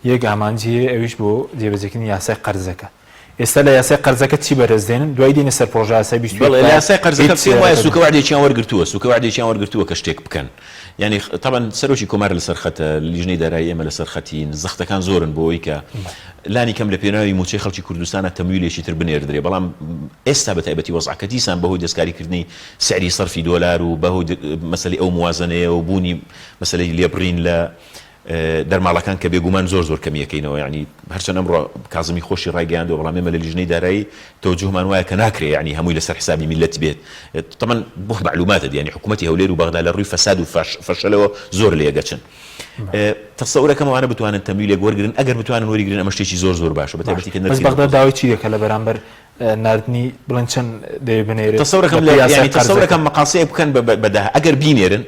يك امانجي اويش بو ديبزكني ياسا قرزكا ئێستا لە یاسای قەرزەکە چی بەرزدێنن دوای دێنە سەر پرۆژە یاسای 22 لە یاسای قەرزەکە پێم وایە سوکە وعدێکیان وەرگرتووە سوکە وعدێکیان وەرگرتووە کە شتێک بکەن یعنی طبعا سەرۆکی کۆمار لەسەر خەتە لیژنەی دارایی ئێمە لەسەر خەتین زەختەکان زۆرن بۆ ئەوەی کە لانی کەم لە پێناوی موچەی خەڵکی کوردستانە تەمویلێکی تر بنێردرێ بەڵام ئێستا بە تایبەتی وەزعەکە دیسان بەهۆی دەستکاریکردنی سعری سەرفی دۆلار و بەهۆی مەسەلەی ئەو موازنەیە و بوونی مەسەلەی لێبڕین لە دەرماڵەکان کە بێگومان زۆر کەمیەکەینەوە یعنی هەرچەند ئەمڕۆ کازمی خۆشی ڕایگەیاندەوە بەڵام ئێمە لە لیژنەی دارایی تەوجوهمان وایە کە ناکرێ یعنی هەمووی لەسەر حسابی میلەت بێت طبعا بۆ معلوماتە یعنی حکوومەتی هەولێر و بەغدا لە ڕووی فەساد و فەشەلەوە زۆر لێگەچن تەسەورەکەمەوانە بتوانن تەمویلێک وەرگرن ئەگەر بتوانن وەرگرن ئەمە شتێکی زۆر باشە بە تایبەتی کە بەس بەغدا داوای چی دەکە لە بەرامبەر نردنی بڵند چەند دەیە بنێرێت تەسەورەکەم مەقاسەیە بکەن بەدا ئەگەر بینێرن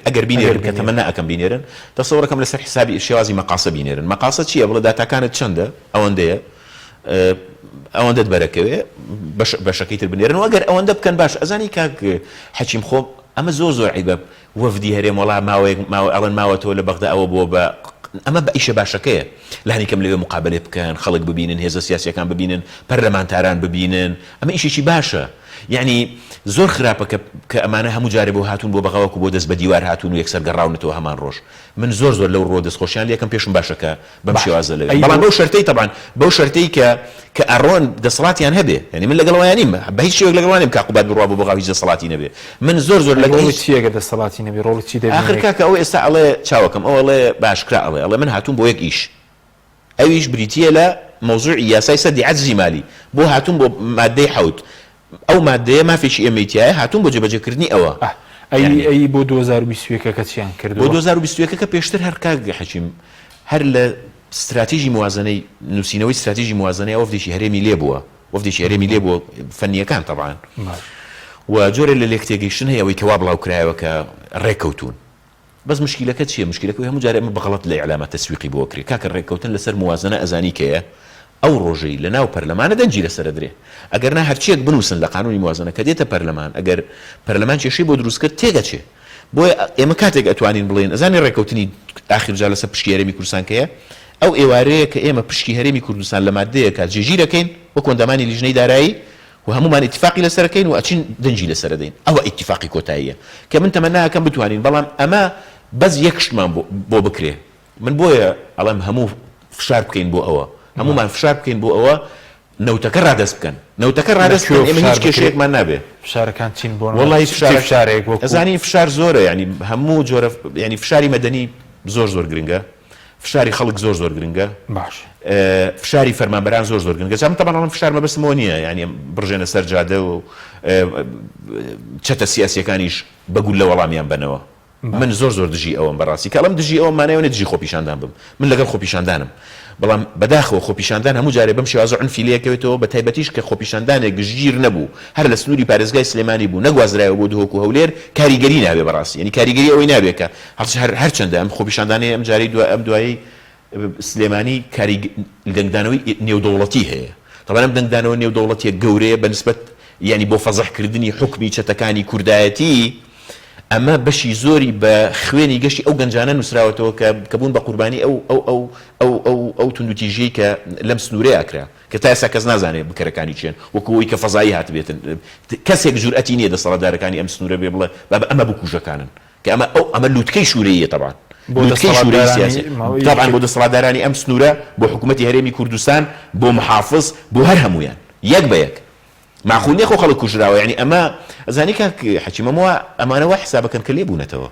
کە تەمەنا ئەەکەم بینێرن تەسەورەکەم لەسەر حسابی شێوازی مەقاسە بینێرن مەقاسە چییە بڵێ داتاکانت چەندە ئەوەندەت بەرەکەوێ بەشەکەی تر بنێرن و ئەگەر ئەوەندە بکەن باش ئەزانی کاک حەکیم خۆ ئەمە زۆر عیبە وەفدی هەرێم وەڵا ئەڵەن ماوەتەوە لە بەغدا ئەوە بۆ بە ئەمە بە ئیشە باشەکەیە لانی کەم لەوێ مقابلێ بکەن خەڵک ببینن هێزە سیاسیەکان ببینن پەرلەمانتاران ببینن ئەمە ئیشێکی باشە یعنی زۆر خراپە کە ئەمانە هەموو جارێ بۆ هاتوون بۆ بەغاوەکو بۆ دەست بە دیوار هاتوون و یەکسەر گەڕاونەتەوە هەمان ڕۆژ من زۆر لەو ڕۆ دەستخۆشیان لێکم پێشم باشەکە بەم شێوازە لەوێ بەڵام بەو شەرتەی طبعا بەو شەرتەی کە ئەڕۆن دەسەڵاتیان هەبێ یعنی من لەگەڵەوەیان نیم بە هیچ شێوەیەک لەگەڵیان نیم کاقوبات بڕوا بۆ بەغاو هیچ دەسەڵاتی نەبێ من زۆر لەگەڵ چیەگە دەسەڵاتی نەبێ ڕۆڵی چی دەبێت آخر کاکە ئەو ئێستا ئەڵێ چاوەکەم ئەو ئەڵێ باشکرا ئەڵێ من هاتوون بۆ یەک ئیش ئەویش بریتیە لە مەوزوعی یاسای سەدی عەجزی مالی بۆ هاتوون بۆ مادەی حەوت ئەو مادەیە مافێکی ئێمەیتیایە هاتوون بۆ جێبەجێکردنی ئەوە ئەی بۆ 2021 چیان کرد بۆ 2021 کە پێشتر هەر کاک حەکیم هەر لە استراتیژی موازنەی نووسینەوەی استراتیژی موازنەی وەفدێکی هەرێمی لێ بووە وەفدێکی هەرێمی لێ بووە فەنیەکان طبعا و جۆرە لە لێکتێگەیشتن هەیە ئەوەی کەوا بڵاو کرایەوە کە ڕێککەوتون بەس مشکلەکە چییە مشکلەکەی هەموو جارێ ئەمە بەغەڵەت لە ئیعلامات تەسویقی بۆ کرێ کاکە ڕێککەوتن لەسەر موازنە ئەزانی کەیە ئەو ڕۆژەی لە ناو پەرلەمانە دەنجی لەسەر درێ ئەگەر نا هەرچیەک بنووسن لە قانونی موازنە کە دێتە پەرلەمان ئەگەر پەرلەمان کێشەی بۆ دروستکرد تێگەچێ بۆیە ئێمە کاتێک ئەتوانین بڵێن ئەزانی ڕێککەوتنی ئاخر جا لەسەر پشکی هەرێمی کوردستان کەیە ئەو ئێوارەیە کە ئێمە پشکی هەرێمی کوردستان لە مادەیە کات جێگیرەکەین وە کۆندەمانی لیژنەی دارایی و هەمومان اتفاقی لەسەرەکەین و ئەچین دەنجی لەسەردەین ئەوە اتفاقی کۆتاییە کە من تەمەناکەم بتوانین بەڵام ئەمە بەس یەک شتمان بۆ بکرێ من بۆیە ئەڵێم هەموو فشار بکەین بۆ ئەوە هەمومان فشار بکەین بۆ ئەوە نەوتەکە ڕادەست بکەن نەوتەکە ڕادەست بکەن ئێمە هیچ کێشەیەکمان نابێ فشارەکان چین بۆ وەڵی فشارێک ئەزانی فشار زۆرە ینی هەموو جۆرە ینی فشاری مەدەنی زۆر گرنگە فشاری خەڵک زۆر گرنگە باش فشاری فەرمانبەران زۆر گرنگە جام تەبەناڵم فشار مەبەستمەوە نییە ینی بڕژێنە سەر جادە و چەتە سیاسیەکانیش بەگول لە وەڵامیان بنەوە من زۆر دژی ئەوم بەڕاستی کە ئەڵم دژی ئەوم مانایەوە دژی خۆپیشاندان بم من لەگەڵ خۆپیشاندانم بەڵام بەداخەوە خۆپیشاندان هەموو جارێ بەم شێوازە عنفیلەیەکەوێتەوە بە تایبەتیش کە خۆپیشاندانێک گشتگیر نەبوو هەر لە سنووری پارێزگای سلێمانی بوو نەگوازرایەوە بۆ دهۆک و هەولێر کاریگەری نابێ بەڕاستی ینی کاریگەری ئەوەی نابێت کە هەرچەندە ئەم خۆپیشاندانەیە ئەم جاری ئەم دوایی سلێمانی دەنگدانەوەی نێودەوڵەتی هەیە طبعا ئەم دەنگدانەوە نێودەوڵەتیە گەورەیە بەنسبەت ینی بۆ فەزەحکردنی حکمی چەتەکانی کوردایەتی ئەمە بەشی زۆری بە خوێنی گەشتی ئەو گەنجانە نووسراوەتەوە کە بوون بە قوربانی ئەو توندوتیژەی کە لەم سنوورەیە ئەکرا کە تا ئێستا کەس نازانێت بکەرەکانی چێن وەکەوەی کە فەزایی هاتبێتن کەسێک جورئەتی نییە دەسەڵاتدارەکانی ئەم سنوورە بێ بڵێ ئەمە بکوژەکانن کە ئەمە لووتکەی شوورەیە طبعا لووتکەی شوورەی سیاسی طبعا بۆ دەسەڵاتدارانی ئەم سنوورە بۆ حکوومەتی هەرێمی کوردستان بۆ محافظ بۆ هەر هەمویان یەک بە یەک معقول نییە خۆ خەڵک کوژراوە ینی ئەمە ئەزانی کاک حەکیمەمەوە ئەمانەوە حسابەکەن کە لێبوونەتەوە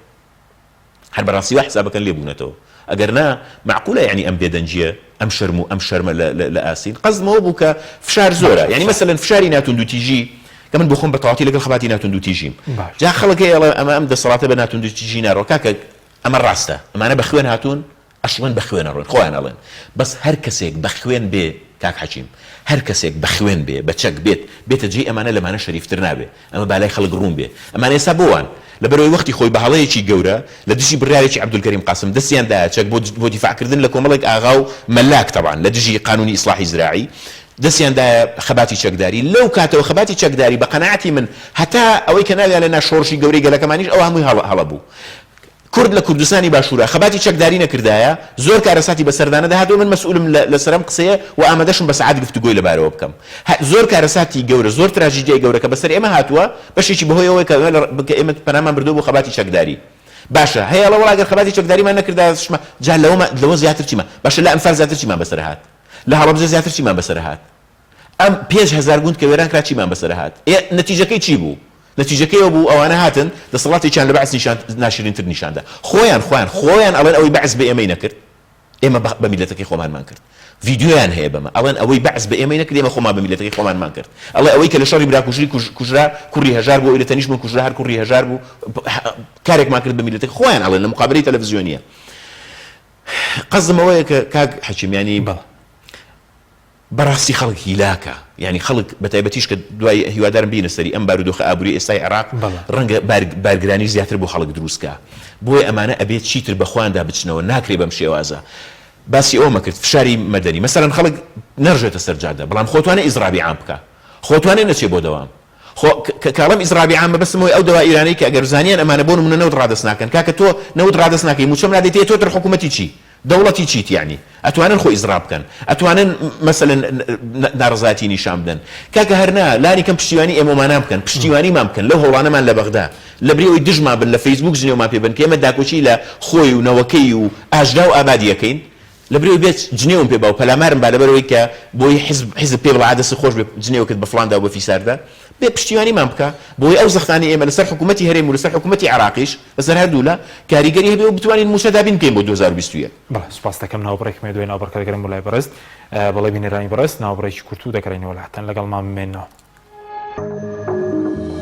هەر بەڕاستیوە حسابەکەن لێبوونەتەوە ئەگەر نا معقولە ینی ئەم بێدەنجیە ئەم شەرم و ئەم شەرمە لە ئاسین قەزمەوە بوو کە فشار زۆرە ینی مەسەلەن فشاری ناتوندوتیژی کە من بۆ خۆم بەتەواوی لەگەڵ خەباتی ناتوندوتیژیم جا خەڵکەی ئەمە ئەم دەسەڵاتە بە ناتوندوتیژی ناڕۆ کاکە ئەمە ڕاستە ئەمانە بە خوێن هاتوون ئەشڵەن بە خوێنە ڕۆن خۆیان ئەڵێن بەس هەر کەسێک بە خوێن بێ کاک حەکیم هەر کەسێک بە خوێن بێ بە چەک بێتە جێ ئەمانە لەمانە شەریفتر نابێ ئەمە بالای خەڵک ڕوون بێ ئەمانە ئێستا بۆوان لەبەرەوەی وەختی خۆی بە هەڵەیەکی گەورە لە دژی بڕیارێکی عەبدولکەریم قاسم دەستیان دایە چەک بۆ دیفاعکردن لە کۆمەڵێک ئاغا و مەلاک طبعا لە دژی قانونی ئیسلاحی زراعی دەستیان دایە خەباتی چەکداری لەو کاتەوە خەباتی چەکداری بە قەناعەتی من هەتا ئەوەی کە ناویان لە ناشۆڕشی گەورەی گەلەکەمانیش ئەو هەمووی هەڵە بوو کورد لە کوردستانی باشوورە خەباتی چەکداری نەکردایە زۆر کارەساتی بەسەردانە داهاتەوە من مەسئولم لەسەرم قسەیە و ئامادەشم بە سەعات گفتوگۆی لەبارەوە بکەم زۆر کارەساتی گەورە زۆر تراژیدیای گەورە کە بەسەر ئێمە هاتووە بەشێکی بەهۆی ئەوەی کە ئێمە پەنامان بردووە بۆ خەباتی چەکداری باشە هەیە لەوەڵ ئەگەر خەباتی چەکداریمان نەکردا شمە جا لەوە زیاتر چیمان باشە لە ئەمفال زیاتر چیمان بەسەر هات لە هەڵەبجە زیاتر چیمان بەسەر هات ئەم 5,000 گوند کە وێران کرا چیمان بەسەر هات نەتیجەکەی چی بوو نتیجەکەی بوو ئەوانە هاتن دەسەڵاتێکیان لە بەعس ناشرینتر نیشاندا خۆیان ئەڵێن ئەوەی بەعس بە ئێمەی نەکرد ئێمە بە میلەتەکەی خۆمانمان کرد ڤیدیۆیان هەیە بەمە ئەڵێن ئەوەی بەعس بە ئێمەی نەکرد ئێمە خۆمان بە میلەتەکەی خۆمانمان کرد ئەڵێ ئەوەی کە لە شەڕی براکوژری کوژرا کوڕی هەژار بوو ئەوی لە تەنیشتمان کوژرا هەر کوڕی هەژار بوو کارێکمان کرد بە میلەتەکەی خۆیان ئەڵێن لە مقابلەی تەلەڤیزیۆنیە قەزم ئەوەیە کە کاک حەکیم ینی بەڕاستی خەڵک هیلاکە یعنی خەڵک بە تایبەتیش کە دوای هیوادارم بینە سەری ئەم بارودۆخە ئابووری ئێستای عێراق ڕەنگە بارگرانی زیاتر بۆ خەڵک دروستکە بۆیە ئەمانە ئەبێت چیتر بەخواندا بچنەوە ناکرێ بەم شێوازە باسی ئەومە کرد فشاری مەدەنی مەسەلەن خەڵک نەڕژێتە سەر جادە بەڵام خۆتوانێ ئیزرابی عام بکە خۆتوانێ نەچێ بۆ دەوام کاڵم ئیزرابی عام بەبستمەوەی ئەو دەوا ئیرانەی کە ئەگەر زانیان ئەمانە بۆ نمونە نەوت ڕادەست ناکەن کاکە تۆ نەوت ڕادەست ناکەی موچەم نادێت تۆ تر حکوومەتی چی دەوڵەتی چیت یعنی ئەتوانن خۆ ئیزرا بکەن ئەتوانن مەسەلەن ناڕزاتی نیشان بدەن کاکە هەرنا لانی کەم پشتیوانی ئێمەمانان بکەن پشتیوانیمان بکەن لەو هەوڵانەمان لە بەغدا لە بریەوەی دژمان بن لە فەیسبوک ژنێومان پێ بن کە ئێمە داکۆچی لە خۆی و نەوەکەی و ئاژدا و ئابادی یەکەین لە بریەوەی بێت جنێوم پێ باو پەلامارم با لەبەرەوەی کە بۆی حیزب پێ بڵا عادەسی خۆش بێ جنێوکت بە فڵاندا و بە فیساردا بێ پشتیوانیمان بکە بۆی ئەو زەختانی ئێمە لەسەر حکوومەتی هەرێم و لەسەر حکوومەتی عێراقیش بەسەر هەردوو لە کاریگەری هەبێ و بتوانین موشەدابین بکەین بۆ 2021 بەڵێ سوپاس دەکەم ناوبڕێکمێ دوێ ناوبڕکە دەگەرم بۆ لای بەڕست بەڵێ بینەرانی بەڕست ناوبڕێکی کورت و دەکەڕینەوە لاتەن لەگەڵمان بمێنەوە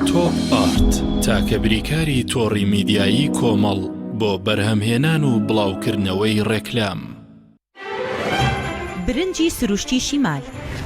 تۆپ ئارت تاکە بریکاری تۆڕی میدیایی کۆمەڵ بۆ بەرهەمهێنان و بڵاوکردنەوەی ڕێکلام برنجی سروشتی شیمال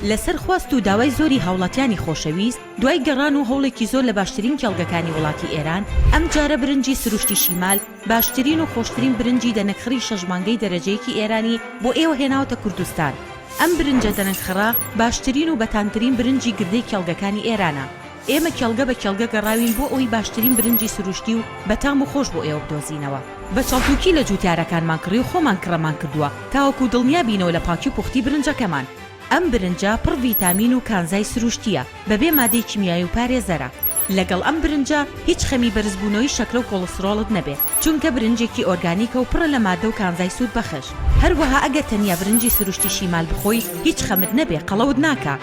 لەسەر خواست و داوای زۆری هاوڵاتیانی خۆشەویست دوای گەڕان و هەوڵێکی زۆر لە باشترین کێڵگەکانی وڵاتی ئێران ئەم جارە برنجی سروشتی شیمال باشترین و خۆشترین برنجی دەنەکخڕی شەژمانگەی دەرەجەیەکی ئێرانی بۆ ئێوە هێناوەتە کوردستان ئەم برنجە دەنەکخڕا باشترین و بەتانترین برنجی گردەی کێڵگەکانی ئێرانە ئێمە کێڵگە بە کێڵگە گەڕاوین بۆ ئەوی باشترین برنجی سروشتی و بەتام و خۆش بۆ ئێوە بدۆزینەوە بە چاڵتوکی لە جوتیارەکانمان کڕی و خۆمان کڕەمان کردووە تاوەکو دڵنیا بینەوە لە پاکی و پوختی برنجەکەمان ئەم برنجە پڕ ڤیتامین و کانزای سروشتیە بەبێ مادەی کیمیایی و پارێزەرە لەگەڵ ئەم برنجە هیچ خەمی بەرزبوونەوەی شەکرە و کۆڵسترۆڵت نەبێت چونکە برنجێکی ئۆرگانیکە و پڕە لە مادە و کانزای سوود بەخش هەروەها ئەگەر تەنیا برنجی سروشتی شیمال بخۆی هیچ خەمت نەبێ قەڵەوت ناکە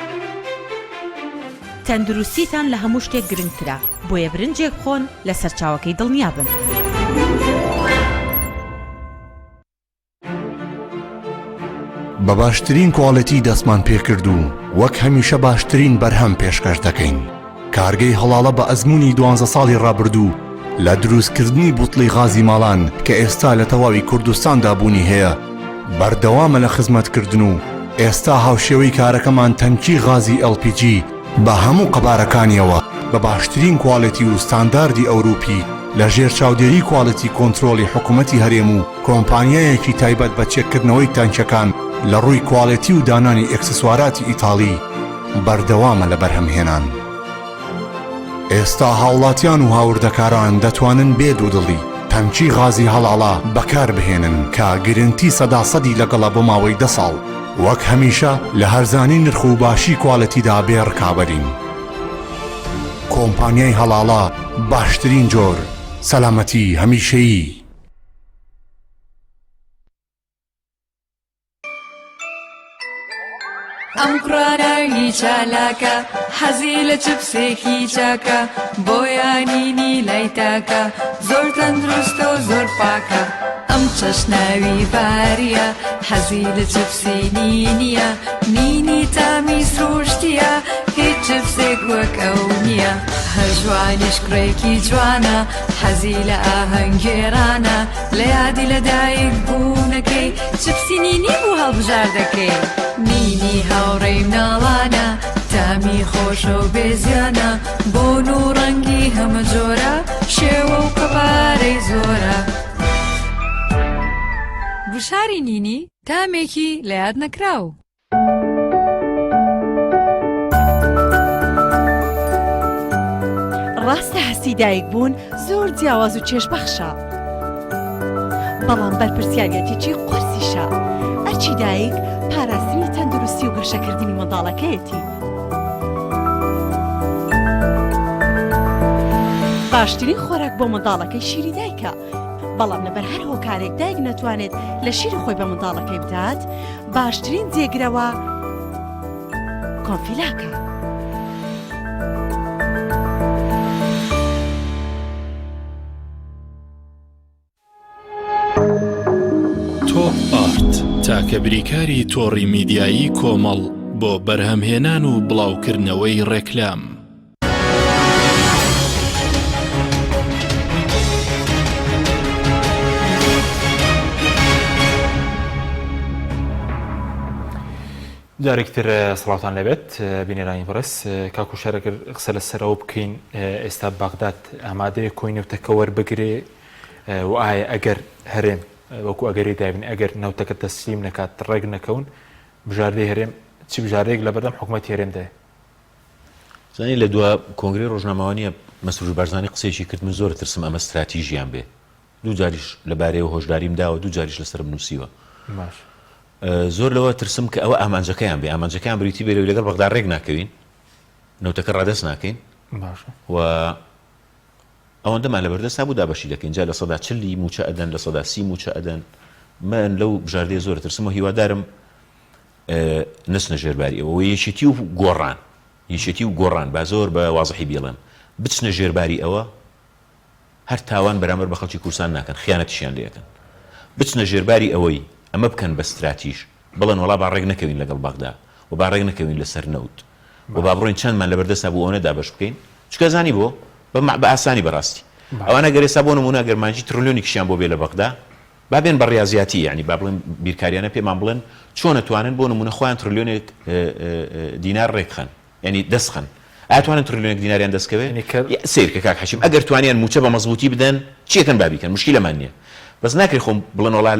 تەندروستیتان لە هەموو شتێک گرنگترە بۆیە برنجێک خۆن لە سەرچاوەکەی دڵنیا بن بە باشترین کواڵەتی دەستمان پێکرد و وەک هەمیشە باشترین بەرهەم پێشکەش دەکەین کارگەی هەڵاڵە بە ئەزمموی 12 ساڵی ڕابردوو لە دروستکردنی بوتڵی غازی ماڵان کە ئێستا لە تەواوی کوردستاندا بوونی هەیە بەردەوامە لە خزمەتکردن و ئێستا هاوشێوەی کارەکەمان تەنکی غازی LPG بە هەموو قەبارەکانیەوە بە باشترین کواڵەتی و ستانداردی ئەوروپی لە ژێر چاودێری کواڵەتی کۆنترۆلی حکوومەتی هەرێم و کۆمپانیایەکی تایبەت بە چێککردنەوەی تانکەکان لە ڕووی کواڵەتی و دانانی ئەکسسواراتی ئیتاڵی بەردەوامە لە بەرهەمهێنان ئێستا هاوڵاتیان و هاوردەکاران دەتوانن بێ دوودڵی تەنکی غازی هەڵاڵا بەکار بهێنن کە گرنتی 100% لەگەڵە بۆ ماوەی 10 ساڵ وەک هەمیشە لە هەرزانی نرخ و باشی کواڵەتیدا بێ ڕکابەرین کۆمپانیای هەڵاڵا باشترین جۆر سەلامەتی هەمیشەیی ئەم قڕاناوی چالاکە حەزی لە چپسێکی چاکە بۆیانینی لای تاکە زۆر تەندروستە و زۆر پاکە ئەم چەشناوی باریە حەزی لە چپسی نینیە نینی تامی سروشتیە هیچ چپسێک وەک ئەو نییە هەر جوانیش کوڕێکی جوانە حەزی لە ئاهەنگێرانە لە یادی لەدایک بوونەکەی چپسی نینی بوو هەڵبژار دەکەی نینی هاوڕێی مناڵانە تامی خۆشە و بێزیانە بۆن و ڕەنگی هەمە جۆرە شێوە و قەبارەی زۆرە گوشاری نینی تامێکی لە یاد نەکراو ڕاستە هەسی دایک بوون زۆر جیاواز و چێشبەخشە بەڵام بەرپرسیارەتێکی قورسیشە ئەرچی دایک پاراستنی تەندروستی و گەشەکردنی منداڵەکەیەتی. باشترین خۆراک بۆ منداڵەکەی شیری دایکە، بەڵام لەبەر هەر هۆکارێک دایک نەتوانێت لە شیری خۆی بە منداڵەکەی بدات، باشترین جێگرەوە کۆنفیلاکە. تۆپ ئارت تاکە بریکاری تۆڕی میدیایی کۆمەڵ بۆ بەرهەمهێنان و بڵاوکردنەوەی ڕێکلام. جارێکتر سڵاتان لەبێت بینێرانی بەڕێز کاکو شەرەگر قسە لەسەرەوە بکەین ئێستا بەغداد ئامادەیە کۆی نەوتەکە وەربگرێ و ئایا ئەگەر هەرێم وەکو ئەگەری دابین ئەگەر نەوتەکە تەسلیم نەکات ڕێک نەکەون بژاردەی هەرێم چی بژارێک لە بەردەم حکوومەتی هەرێمدایە؟ زانانی لە دووە کۆنگرەی ڕۆژنامەوانیە مەسرور بارزانی قسەیەکی کرد من زۆر ترسم ئەمە استراتیژیان بێ دوو جاریش لەبارەیەوە هۆشداریم داوە دوو جاریش لەسەر بنووسیوە زۆر لەوە ترسم کە ئەوە ئامانجەکەیان بێ ئامانجەکەیان بریتی بێرەوەی لەگەڵ بەغدا ڕێک ناکەوین نەوتەکە ڕادەست ناکەین و ئەوەندەمان لەبەردەستا بوو دابەشی دەکەین جا لە سەدا 40 موچە ئەدەن لە سەدا 30 موچە ئەدەن من لەو بژاردەیە زۆر ترسم و هیوادارم نسنە ژێرباری ئەوە یەکێتی و گۆڕان یەکێتی و گۆڕان با زۆر بە وازەحی بێڵێم بچنە ژێرباری ئەوە هەر تاوان بەرامبەر بە خەڵکی کوردستان ناکەن خیانەتیشیان لێەکەن بچنە ژێرباری ئەوەی ئەمە بکەن بە استراتیژ بڵێن وڵا با ڕێک نەکەوین لەگەڵ بەغدا و با ڕێک نەکەوین لەسەر نەوت و با بڕۆین چەندمان لەبەردەستا بوو ئەوە دابەش بکەین چکە زانی بۆ بە ئاسانی بەڕاستی ئەوانە گەرێستا بۆ نمونە گەرمانجی تریلیۆنی کشیان بۆ بێ لە بەغدا با بێن بە ڕاضیاتی یعنی با بڵێن بیرکاریانە پێمان بڵێن چۆن ئەتوانن بۆ نمونە خۆیان تریلیۆنێک دینار ڕێکخەن یعنی دەستخەن ئاتوانن تریلیۆنێک دیناریان دەستکەوێت سیرکە کاک حەشیم ئەگەر توانیان موچە بە مەزبوطی بدەن چیەکەن بابیکەن مشکلەمان نییە بەس ناکرێ خۆم بڵێن وڵا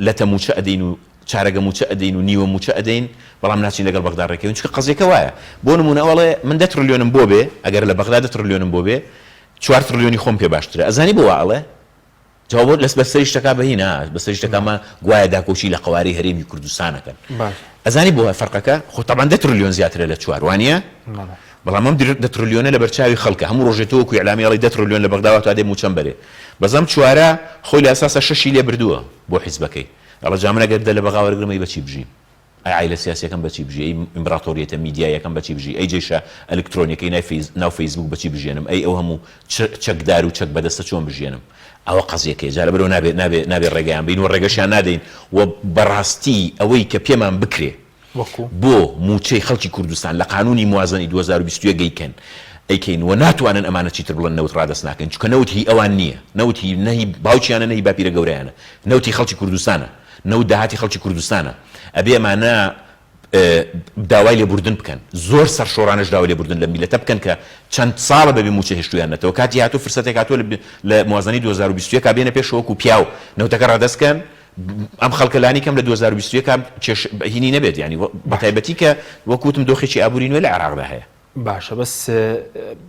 لەتە موچە ئەدەین و چارەگە موچە ئەدەین و نیوە موچە ئەدەین بەڵام ناچین لەگەڵ بەغدا ڕێکەوین چکە قەزێکە وایە بۆ نمونە ئەوڵێ من 10 تریلیۆنم بۆ بێ ئەگەر لە بەغدا 10 تریلیۆنم بۆ بێ 4 تریلیۆنی خۆم پێ باشترە ئەزانی بۆ واڵێ جواب لەس بەسەری شتەکە بەهینا بەسەری شتەکەمە گوایە داکۆچی لە قواری هەرێمی کوردستانەکەن ئەزانی بۆ فەرقەکە خۆ تەبان 10 تریلیۆن زیاترە لە 4 وانە بەڵام ئەم 10 تریلیۆنە لە بەرچاوی خەڵکە هەموو ڕۆژێتەوەکو ئیعلامیاڵی 10 تریلیۆن لە بەغدا تا دێ موچەم بەرێ بەزەم 4 خۆی لە ئەساسە 6 لێ بردووە بۆ حیزبەکەی ئەڵە جامنە گەردە لە بەغا وەرگرمەی بەچی بژین ئەی عایلە سیاسیەکەم بەچی بژی ئەی ئیمپراتۆریەتە میدیایەکەم بەچی بژی ئەی جێشە ئەلکترۆنیەکەی ناو فەیسبوک بەچی بژێنم ئەی ئەو هەموو چەکدار و چەک بەدەستە چۆن بژێنم ئەوە قەزیەکەی جا لەبەرەوە نابێت ڕێگەیان بین و ڕێگەشیان نادەین و بەڕاستی ئەوەی کە پێمان بکرێ بۆ موچەی خەڵکی کوردستان لە قانونی موازنەی 2021 گەیکەن ئەیکەین و ناتوانن ئەمانە چیتر بڵێن نەوت ڕادەست ناکەن چونکە نەوت هی ئەوان نییە نەوت هی نەهی باوچیانە نەهی باپیرە گەورەیانە نەوتی خەڵکی کوردستانە نەوت داهاتی خەڵکی کوردستانە ئەبێ ئەمانە داوای لێبوردن بکەن زۆر سەرشۆڕانش داوای لێبوردن لە میلەتە بکەن کە چەند ساڵە بەبێ موچە هێشتویان نەتەوە کاتی هاتوو فرسەتێک هاتووە لە موازنەی 2021 بێنە پێشەوەکو پیاو نەوتەکە ڕادەستکەن ئەم خەڵکەلانی کەم لە 2021 هینی نەبێت ینی بەتایبەتی کە وەکوتم دۆخێکی ئابووری نوێ لە عێراقدا هەیە باشە بەس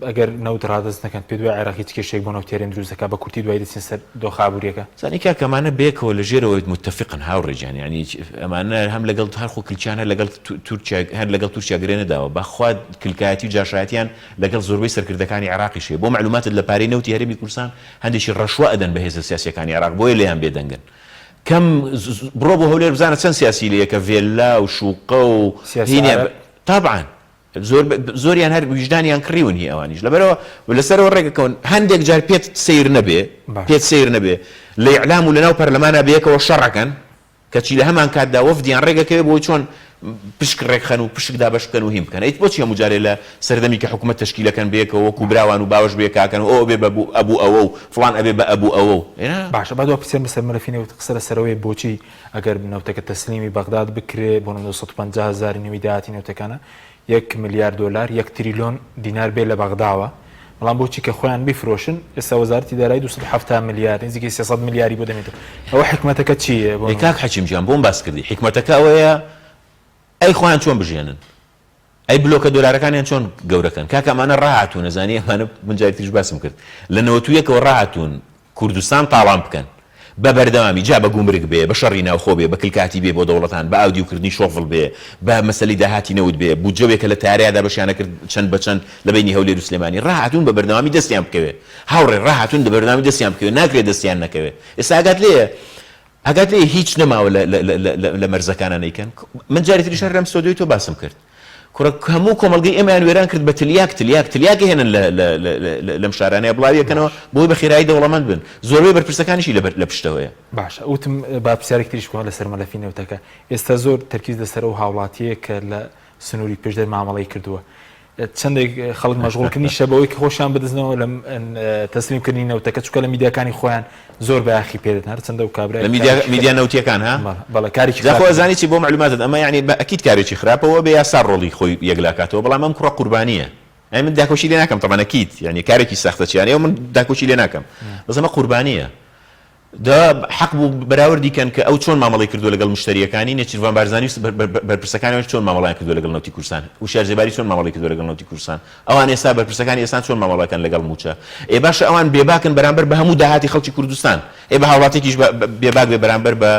ئەگەر نەوت ڕادەست نەکەن پێ دوای عێراقی کێشێک بۆ نەوتێرێن دروستەکە بە کورتی دوای دەچین سەر دۆخ ئابووریەکە زانی کاکەمانە بێکەوە لە ژێرەوەی متفقن هاوڕێجان ینی ئەمانە هەم لەگەڵ هەرخۆ کلچیانە لەگەڵ هەر لەگەڵ تورکیا گرێنەداوە بەخوا کلکایەتی و جاشایەتیان لەگەڵ زۆربەی سەرکردەکانی عێراقیشێ بۆ معلوماتت لە پارەی نەوتی هەرێمی کوردستان هەندێکی ڕەشوە ئەدەن بە هێزە سیاسیەکانی عێراق بۆیە لێیان بێدەنگن کەم بڕۆ بۆ هەولێر بزانە چەند سیاسی لەیەکە ڤێلا و شوقە و هینە طبعاً زۆریان هەر وجدانیان کڕیون هی ئەوانیش لەبەرەوە لەسەرەوە ڕێگەکەون هەندێک جار پێت سیر نەبێ لە ئیعلام و لەناو پەرلەمانە بەیەکەوە شەڕەکەن کەچی لە هەمان کاتدا وەفدیان ڕێگەکەوێ بۆ چۆن پشک ڕێکخەن و پشک دابەش بکەن و هیم بکەن ئەیت بۆچی هەموو جارێ لە سەردەمی کە حکوومەت تەشکیلەکەن بەیەکەوە وەکو براوان و باوەش بێکاکەن و ئەوە بێ ئەبوو ئەوە و فڵان ئەبێ بە ئەبوو ئەوە باشە با دو پرسیار بەسەر مەلەفینەوە قسە لەسەرەوەی بۆچی ئەگەر نەوتەکە تەسلیمی بەغداد بکرێ بۆ 250,000 نوێی داهاتی نەوتەکانە 1 ملیار دلار 1 تریلیۆن دینار بێ لە بەغداوە بەڵام بۆچی کە خۆیان بیفرۆشن ئێستا وەزارەتی دارایی 270 ملیار نزیکەی 300 ملیاری بۆ دەمێتەوە ئەوە حکمەتەکە چییە؟ کاک حەکیم گیان بۆم باس کردی حکمەتەکە ئەوەیە ئەی خۆیان چۆن بژێنن ئەی بلۆکە دۆلارەکانیان چۆن گەورەکەن کاکە ئەمانە ڕاهاتوون نەزانی ئەمانە من جارێکیش باسم کرد لە 91ەوە ڕاهاتوون کوردستان تاڵام بکەن بە بەردەوامی جا بە گومرگ بێ بە شەڕی ناوخۆ بێ بە کلکاتی بێ بۆ دەوڵەتان بە ئاودیوکردنی شۆفڵ بێ بە مەسەلی داهاتی نەوت بێ بودجەوێکە لە تاریادا بەشیانە کرد چەند بە چەند لە بینی هەولێر و سلێمانی ڕاهاتون بە بەردەوامی دەستیان بکەوێ هاوڕێ ڕاهاتون بە بەردەوامی دەستیان بکەوێ ناکرێت دەستیان نەکەوێ ئێستا ئاگات لێ هیچ نەماوە لە مەرزەکانە نەیکەن من جاری تریش هەرم سۆدۆی تۆ باسم کرد هەموو کۆمەلگەی ئێمەیان وێران کرد بە تلیاکە هێنن لەم شارانەیە بڵاویەکەنەوە بۆی بە خێرایی دەوڵەمەند بن زۆربەی بەرپرسەکانیشی لە پشتەوەیە باشە وتم با پرسیارێک تریش بکەم لەسەر مەلەفی نەوتەکە ئێستا زۆر تەرکیز لەسەر ئەو هاوڵاتیە کە لە سنووری پێشدەر مامەڵەی کردووە چەندێک خەڵک مەشغوڵکردنی شەبەوەی کە خۆشیان بدەستنەوە لە تەسلیمکردنی نەوتەکە چونکە لە میدیاکانی خۆیان زۆر بەیاخی پێدەن هەر چەندە و کابرا میدیا نەوتیەکان ها بەڵێ کارێکی خۆ زانی چی بۆ معلوماتت ئەمە یعنی ئەکید کارێکی خراپەوە بە یاسا ڕۆڵی خۆی یەکلاکاتەوە بەڵام ئەم کوڕە قوربانیە من داکۆشی لێ ناکەم تەمانەکیت یعنی کارێکی سەختە چیانەوە من داکۆشی لێ ناکەم بەس ئەمە قوربانیە دا حق بوو بەراوردی کەن کە ئەو چۆن مامەڵی کردو لەگەڵ مشتریەکانی نێچیروان بارزانانی بەرپرسەکانی چۆن مامەڵیان کردو لەگەڵ نەوتی کورسان و شارجێباری چۆن مامەڵی کردو لەگەڵ نەوتی کورسان ئەوان ئێستا بەرپرسەکانی ئێستا چۆن مامەڵەکەن لەگەڵ موچە باشە ئەوان بێباکن بەرامبەر بە هەموو داهاتی خەڵکی کوردستان بە هاوڵاتێکیش بێباک بێ بەرامبەر بە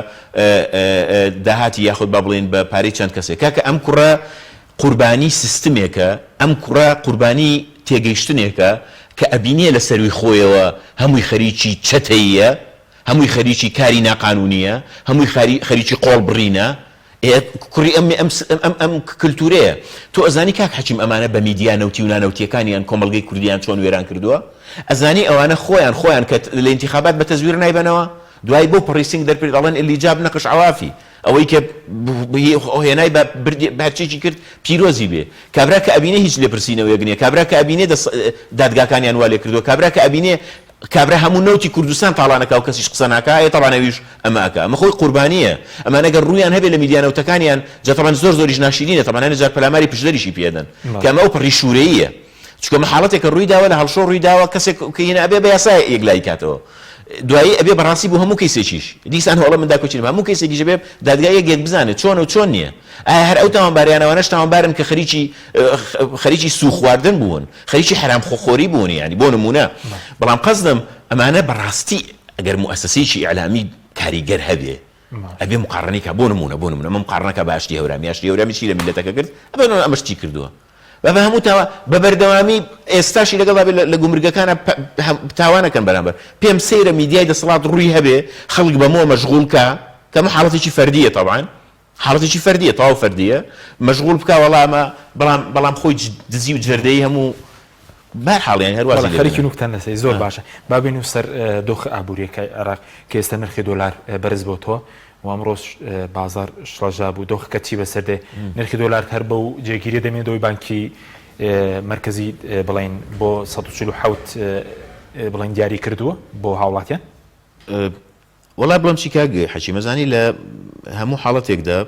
داهاتی یاخود با بڵێن بە پارەی چەند کەسێک کاکە ئەم کوڕە قوربانی سیستمێکە ئەم کوڕە قوربانی تێگەیشتنێکە کە ئەبینێ لە سەروی خۆیەوە هەمووی خەریکی چەتەیە هەمووی خەریکی کاری ناقانونیە هەمووی خەریکی قۆڵ بڕینە کوڕی ئەم کللتورەیە تۆ ئەزانی کاک حەکیم ئەمانە بە میدیا نەوتی و نانەوتیەکانیان کۆمەلگەی کوردیان چۆن وێران کردووە ئەزانی ئەوانە خۆیان کە لە انتخابات بە تەزویر نایبەنەوە دوای بۆ پڕیسینگ دەرپێت دەڵێن ئلیجاب نەقش عوافی ئەوەی کە هێنای بەچێکی کرد پیرۆزی بێ کابرا کە ئەبینێ هیچ لێپرسینەوەیەک نییە کابرا کە ئەبینێ دادگاکانیان وا لێ کردووە کابرا کە ئەبینێ کابرا هەموو نەوتی کوردستان تاڵانەکە و کەسیش قسە ناکایە تەڵانەویش ئەماکە ئەمە خۆی قوربانیە ئەمانە گەر ڕوویان هەبێت لە میدیانەوتەکانیان جەتەڵەن زۆریش ناشرینە تەمانە نەجار پەلاماری پشدەریشی پێدەن کە ئەمە ئەو پڕی شوورەیە چونکە مەحاڵەتێکە ڕووی داوە لە هەڵشۆ ڕووی داوە کەسێک کە هێنا ئەبێ بە یاسا یەکلای کاتەوە دوایی ئەبێ بەڕاستی بۆ هەموو کەیسێکیش دیسان هەوڵە من داکۆچین هەموو کەیسێکیش بێ دادگای یەک بزانێت چۆن و چۆن نییە ئایا هەر ئەو تاوانباریانەوەنەش تاوانبارن کە خەریکی سووخ خواردن بوون خەریکی حرام خۆخۆری بوون یعنی بۆ نمونە بەڵام قەزدەم ئەمانە بەڕاستی ئەگەر موسسەسەیەکی ئیعلامی کاریگەر هەبێ ئەبێ مقارنەیەکە بۆ نمونە ئەمە مقارنەکە بە ئاشتی هەورامی چی لە میلەتەکە کرد ئەبێ ئەمەش چی کردووە بە هەموو بە بەردەوامی ئێستاشی لەگەڵ لە گومرگەکانە تاوانەکەن بەرامبەر پێم سەیرە میدیای دەسەڵات ڕووی هەبێ خەڵک بەمەوە مەشغوڵکە کەمە حاڵەتێکی فەردیە طبعاً حاڵەتێکی فەردیە تەواو فەردیە مەشغوڵ بکە وەڵامە بەڵام خۆی دزی و جەردەی هەموو بەرحاڵیان هەروە خەریکی نوکتان لەسەی زۆر باشە با بینی و سەر دۆخ ئابوووریەکەی عێراق کە ئێستا نرخی دۆلار بەرز بۆتەوە و ئەمڕۆ بازار شڵەژا بوو دۆخەکە چی بەسەردێ نرخی دۆلار هەر بەو جێگیری دەمێت دۆی بانکی مرکزی بڵین بۆ 147 بڵین دیاری کردووە بۆ هاوڵاتیان وڵای بڵم چی کاگە حەچی مەزانی لە هەموو حاڵەتێکدا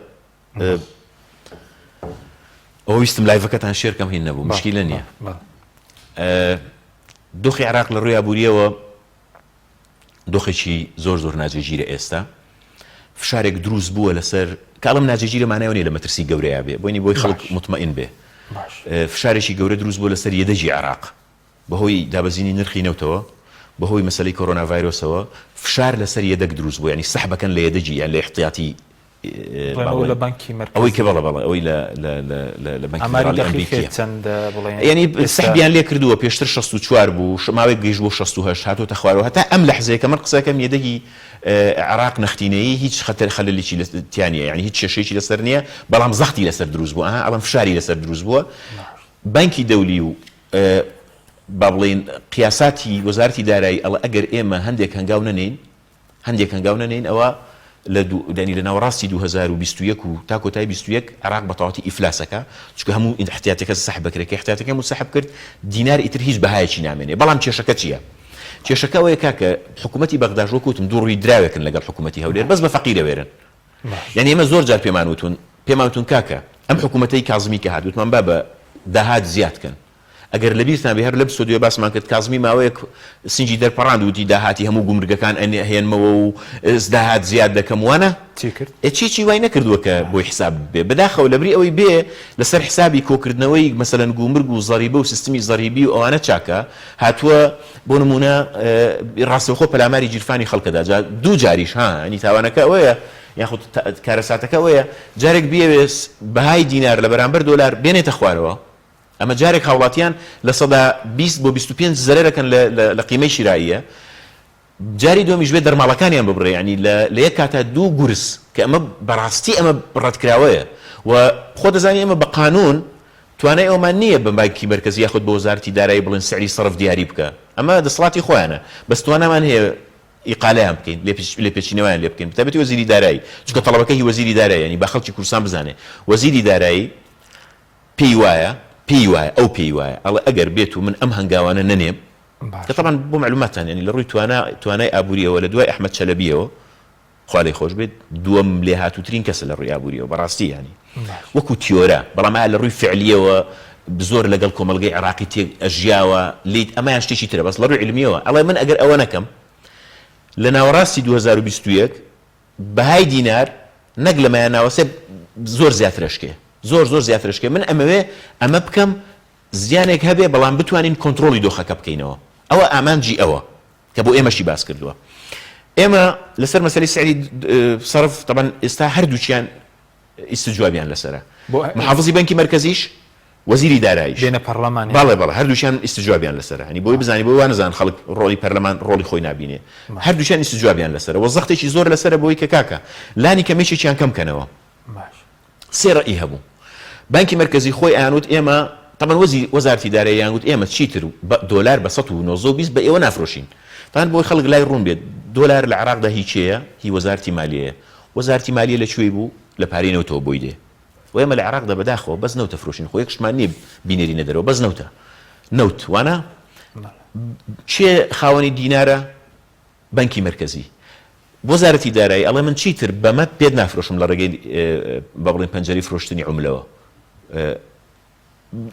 ئەو ویستم لایڤەکەتان شێرکەم هین نەبوو مشکیلە نییە دۆخی عێراق لە ڕووی ئابووریەوە دۆخێکی زۆر ناجێگیرە ئێستا فشارێک دروست بووە لەسەر کاڵم ناجێگیرەمانەوە نیە لە مەترسی گەورەیە بێ بۆینی بۆی خەڵک مطمئن بێ فشارێکی گەورە دروست بووە لەسەر یەدەجی عێراق بەهۆی دابەزینی نرخی نەوتەوە بەهۆی مەسەلەی کۆرۆنا ڤایرۆسەوە فشار لەسەر یەدەک دروست بوو ینی سەحبەکەن لە یەدەجی یان لە احتیاتی لە بانکی مرکزی ئەوەی کە بەڵێ ئەوەی لە بانکی ینی سەحبیان لێ کردووە پێشتر 64 بوو ماوەیەک گەیشت بۆ 68 هاتۆتە خوارەوە هەتا ئەم لەحزەیە کە من قسەکەم یەدەگی عێراق نەختینەیی هیچ خەلەلێکی تیانە یعنی هیچ کێشەیەکی لەسەر نییە بەڵام زەختی لەسەر دروست بووە ئەڵام فشاری لەسەر دروست بووە بانکی دەولی و با بڵێن قیاساتی وەزارەتی دارایی ئەڵە ئەگەر ئێمە هەندێک هەنگاو نەنین ئەوە لە ناوەڕاستی 2021 و تا کۆتایی 21 عێراق بە تەواوەتی ئیفلاسەکە چونکە هەموو احتیاطەکە سەحب بکرێت کە احتیاطەکە سەحب کرد دینار ئیتر هیچ بەهایەکی نامێنێ بەڵام کێشەکە چییە؟ کێشەکە ئەوەیە کاکە حکوومەتی بەغداد وەکوتم دوو ڕووی دراوێکن لەگەڵ حکوومەتی هەولێر بەس بە فەقیرە وێرن یعنی ئێمە زۆر جار پێمانوتون کاکە ئەم حکوومەتەی کازمی کە هاتووتمان با بە داهات زیادکەن ئەگەر لە بیرتان بێ هەر لە سۆدیۆ باسمان کرد کازمی ماوەیەک سنجی دەرپەڕاند وتی داهاتی هەموو گومرگەکان هێنمەوە و داهات زیاد دەکەم وانە چی کرد چی وای نەکردووە کە بۆی حساب بێ بەداخەوە لەبری ئەوەی بێ لەسەر حسابی کۆکردنەوەی مەسەلەن گومرگ و زەریبە و سیستمی زەریبی و ئەوانە چاکە هاتووە بۆ نمونە ڕاستەوخۆ پەلاماری جیرفانی خەڵکەدا دوو جاریش ها ئەنی تاوانەکە ئەوەیە یاخود کارەساتەکە ئەوەیە جارێک بێوێ بەهای دینار لە بەرامبەر دۆلار بێنێتە خوارەوە ئەمە جارێک هاوڵاتیان لە سەدا 20 بۆ 25 زەرەرەکەن لە قیمەی شیراییە جاری دومیش بێ دەرماڵەکانیان ببڕێ ینی لە یەک کاتە دوو گورس کە ئەمە بەڕاستی ئەمە ڕەتکراوەیە و خۆ دەزانانی ئەمە بە قانون توانای ئەومان نییە بە بانکی مرکزی یاخود بۆ وەزارەتی دارایی بڵێن سعری سەرف دیاری بکە ئەمە دەسەڵاتی خۆیانە بەس توانامان هەیە ئیقالەیان بکەین لێ پێچینەوەیان لێ بکەین تابەتی وەزیری دارایی چونکە تەڵەبەکەی وەزیری دارایی ینی بە خەڵکی کوردستان بزانێ وەزیری دارایی پێی وایە ئەو پێی وایە ئەڵێ ئەگەر بێت و من ئەم هەنگاوانە نەنێم کە طبعا بۆ معلوماتان ینی لە ڕووی توانای ئابووریەوە لە دوای ئەحمەد چەلەبیەوە خوا لێی خۆش بێت دووەم لێ هاتووترین کەسە لە ڕووی ئابووریەوە بەڕاستی ینی وەکو تیۆرە بەڵام لە ڕووی فعلیەوە زۆر لەگەڵ کۆمەلگەی عراقی تێک ئەژیاوە لیت ئەمایان شتێکی ترە بەس لە ڕووی علمیەوە ئەڵێ من ئەگەر ئەوە نەکەم لە ناوەڕاستی 2021 بەهای دینار نەک لەمایان ناوەسێ زۆر زیاترشکێ زۆر زیاترشکێ من ئەمە بکەم زیانێک هەبێ بەڵام بتوانین کۆنتترۆلی دۆخەکە بکەینەوە ئەوە ئامانجی ئەوە کە بۆ ئێمەشی باس کردووە ئێمە لەسەر مەسەلەی سعری سەرف طبعا ئێستا هەردووچیان ئیستجوابیان لەسەرە محافظی بانکی مرکزیش وەزیری داراییش بێنە پەرلەمان بەڵێ هەردووچیان ئیستجوابیان لەسەرە هەنی بۆی بزانی بۆی وانەزان خەڵک ڕۆڵی پەرلەمان ڕۆڵی خۆی نابینێ هەردووچیان ئیستجوابیان لەسەرە وە زەختێکی زۆر لەسەرە بۆی کە کاکە لانی کەمێکێکیان کەم کەنەوە سێ ڕەئی هەبوو بانکی مرکزی خۆی ئایانوت ئێمە طبعا وەزارەتی دارایی یانگوت ئێمە چیتر دۆلار بە 190 بە ئێوە نافرۆشین تان بۆی خەڵک لای ڕوون بێت دۆلار لە عراقدا هیچەیە هی وەزارەتی مالیەیە وەزارەتی مالیە لەکوێ بوو لە پارێنەوەتەوە بۆی دێ و ئێمە لە عراقدا بەداخەوە بەس نەوتە فرۆشین خۆ یەکشمان نییە بینێری نەدەرەوە بەس نەوت وانە چێ خاوەنی دینارە بانکی مرکزی وەزارەتی دارایی ئەڵێ من چیتر بەمە پێت نافرۆشم لە ڕێگەی بە بڵێن پەنجەری فرۆشتنی عوملەوە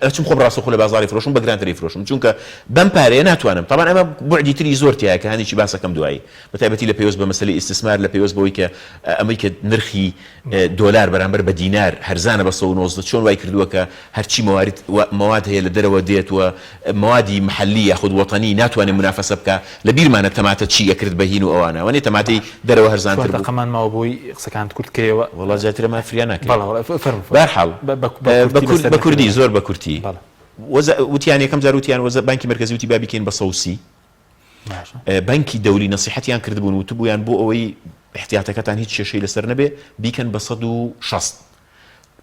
ئەچم خۆم ڕاستەوخۆ لە بازاری فرۆشم بە گرانتری فرۆشم چونکە بەم پارەیە ناتوانم طبعا ئەمە بوعدی تری زۆر تایە کە هەندێکی باسەکەم دوایی بەتایبەتی لە پێوەست بە مەسەلەی ئیستثمار لە پێوەست بەوەی کە ئەمەی کە نرخی دۆلار بەرامبەر بە دینار هەرزانە بە 190 چۆن وای کردووە کە هەرچی مواد هەیە لە دەرەوە دێت و موادی محلی یاخود وەتەنی ناتوانێت منافەسە بکە لە بیرمانە تەماتە چی ئەکرد بە هین و ئەوانە وانێ تەماتەی دەرەوە هەرزانتر بوو قەمان ماوە بۆی قسەکان کورتکەوە وڵات زیاترە مافریان ناکرێت بەرحاڵ بە کوردی زۆر بە کورتی وتیان یەکەم جار وتیان وەزە بانکی مرکزی وتی با بکەین بە سەوسی بانکی دەولی نەسیحەتیان کردبوون وتبوویان بۆ ئەوەی احتیاتەکەتان هیچ کێشەی لەسەر نەبێ بیکەن بە 160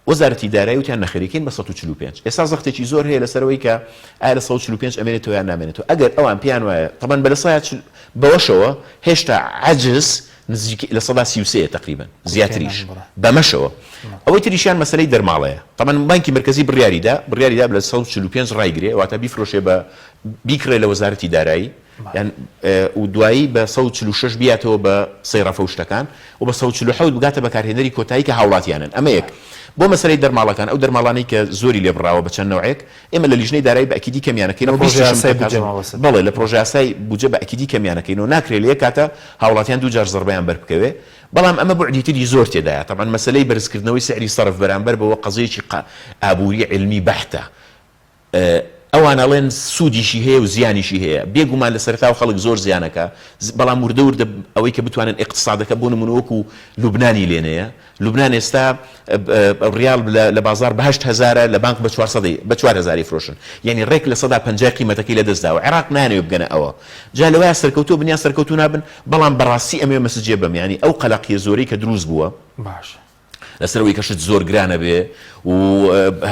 وەزارەتی دارایی وتیان نەخێریکەین بە 145 ئێستا زەختێکی زۆر هەیە لەسەرەوەی کە ئایا لە 145 ئەمێنێتەوە یان نامێنێتەوە ئەگەر ئەوان پێیان وایە طبعا بەلەسایە بەوەشەوە هێشتا عەجز نزیک لە 133 تقریبا زیاتریش بەمەشەوە ئەوەی تریشیان مەسەلەی دەرماڵەیە طبعا بانکی مرکزی بڕیاریدا لە 145 ڕایگرێ واتە بیفرۆشێ بە بیکڕێ لە وەزارەتی دارایی یان و دوایی بە 146 بیاتەوە بە سەیڕەفە شتەکان و بە 147 بگاتە بەکارهێنەری کۆتایی کە هاوڵاتیانن ئەمە یەک بۆ مەسەلەی دەرماڵەکان ئەو دەرماڵانەی کە زۆری لێبڕاوە بە چەند نەوعێک ئێمە لە لیژنەی دارایی بە ئەکیدی کەمیانەکەینەوە بەڵێ لە پرۆژە یاسای بودجە بە ئەکیدی کەمیانەکەینەوە ناکرێت لە یەک کاتە هاوڵاتیان دوو جار زەربەیان بەربکەوێ بەڵام ئەمە بوعدی تری زۆر تێدایە طبعا مەسەلەی بەرزکردنەوەی سعری سەرف بەرامبەر بەوە قەزەیەکی ئابووری علمی بەحتە ئەوان ئەڵێن سوودیشی هەیە و زیانیشی هەیە بێگومان لە سەرتاو خەڵک زۆر زیانەکە بەڵام وردە ئەوەی کە بتوانن اقتصادەکە بۆ نمونە وەکو لوبنانی لێنەیە لوبنان ئێستا ڕیال لە بازار بە 8,000 لە بانک بە 4,000 فرۆشن یعنی ڕێک لە 150 قیمەتەکەی لە دەستداوە عێراق نانەوێت بگەنە ئەوە جا لەوەیە سەرکەوتووە بنیان سەرکەوتوو نابن بەڵام بەڕاستی ئەمێ مەسجێ بەم ینی ئەو قەلەقیە زۆرەی کە دروست بووە باش لەسەرەوەی کەشت زۆر گرانە بێ و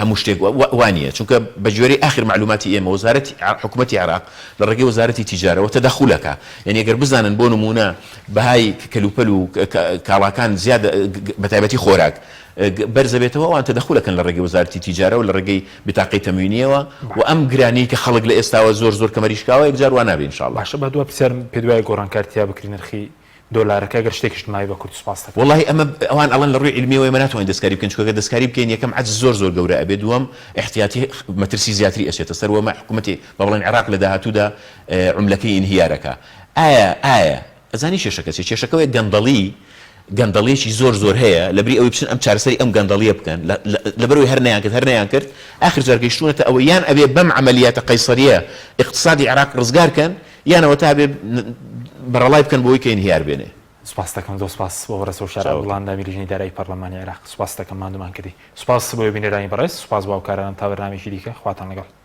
هەموو شتێک وانە چونکە بە جوێرەی ئاخر معلوماتی ئێمە وەزارەتی حکوومەتی عێراق لە ڕێگەی وەزارەتی تیجارەوە تەدەخولەکە یعنی ئەگەر بزانن بۆ نمونە بەهای کەلوپەل و کاڵاکان زیاد بەتایبەتی خۆراک بەرزەبێتەوە ئەوان تەدەخولەکەن لە ڕێگەی وەزارەتی تیجارەوە لە ڕێگەی بتاقەی تەموینیەوە و ئەم گرانی کە خەڵک لە ئێستاوە زۆر کەمەریشکاوە یەکجار وا نابێ ئینشاءالله باشە بە دووە پرسیارم پێ دوای گۆڕانکارتیا بکری نرخی دۆلارەکە گەر شتێکیش مای بە کورد سوپاس دەکەم. والله ئەمە ئەوان ئەڵەن لە ڕووی علمیەوەی مەناتوانین دەستکاری بکەن چونکە دەستکاری بکەین یەکەم عەجز زۆر گەورە ئەبێ، دووەم احتیاتی مەترسی زیاتری ئەچێتە سەر، وەمە حکوومەتی بە بڵێن عێراق لە داهاتوودا عوملەکەی ئینهیارەکە. ئایا ئەزانی کێشەکە چێ؟ کێشەکەوەی گەندەڵیەکی زۆر هەیە لەبری ئەوەی بچن ئەم چارەسەری ئەم گەندەڵیە بکەن لەبەرەوەی هەر نەیان کرد ئاخر جار گەیشتوونەتە ئەوە یان ئەبێ بەم عەمەلیاتە قەیسەریە اقتصادی عێراق ڕزگارکەن یانەوە تا بێ بەڕەڵای بکەن بۆی کە ئینهیار بێنێ. سوپاس دەکەم، دۆ سوپاس بۆ بەڕێز و شارە وڵان دامیریژنی دارایی پەرلەمانی عێراق. سوپاس دەکەم مادومان کردی. سوپاس بۆ بینەرانی بەڕێز، سوپاس بۆ هاوکارانم تا بەرنامێکی دیکە. خواتان لەگەڵ.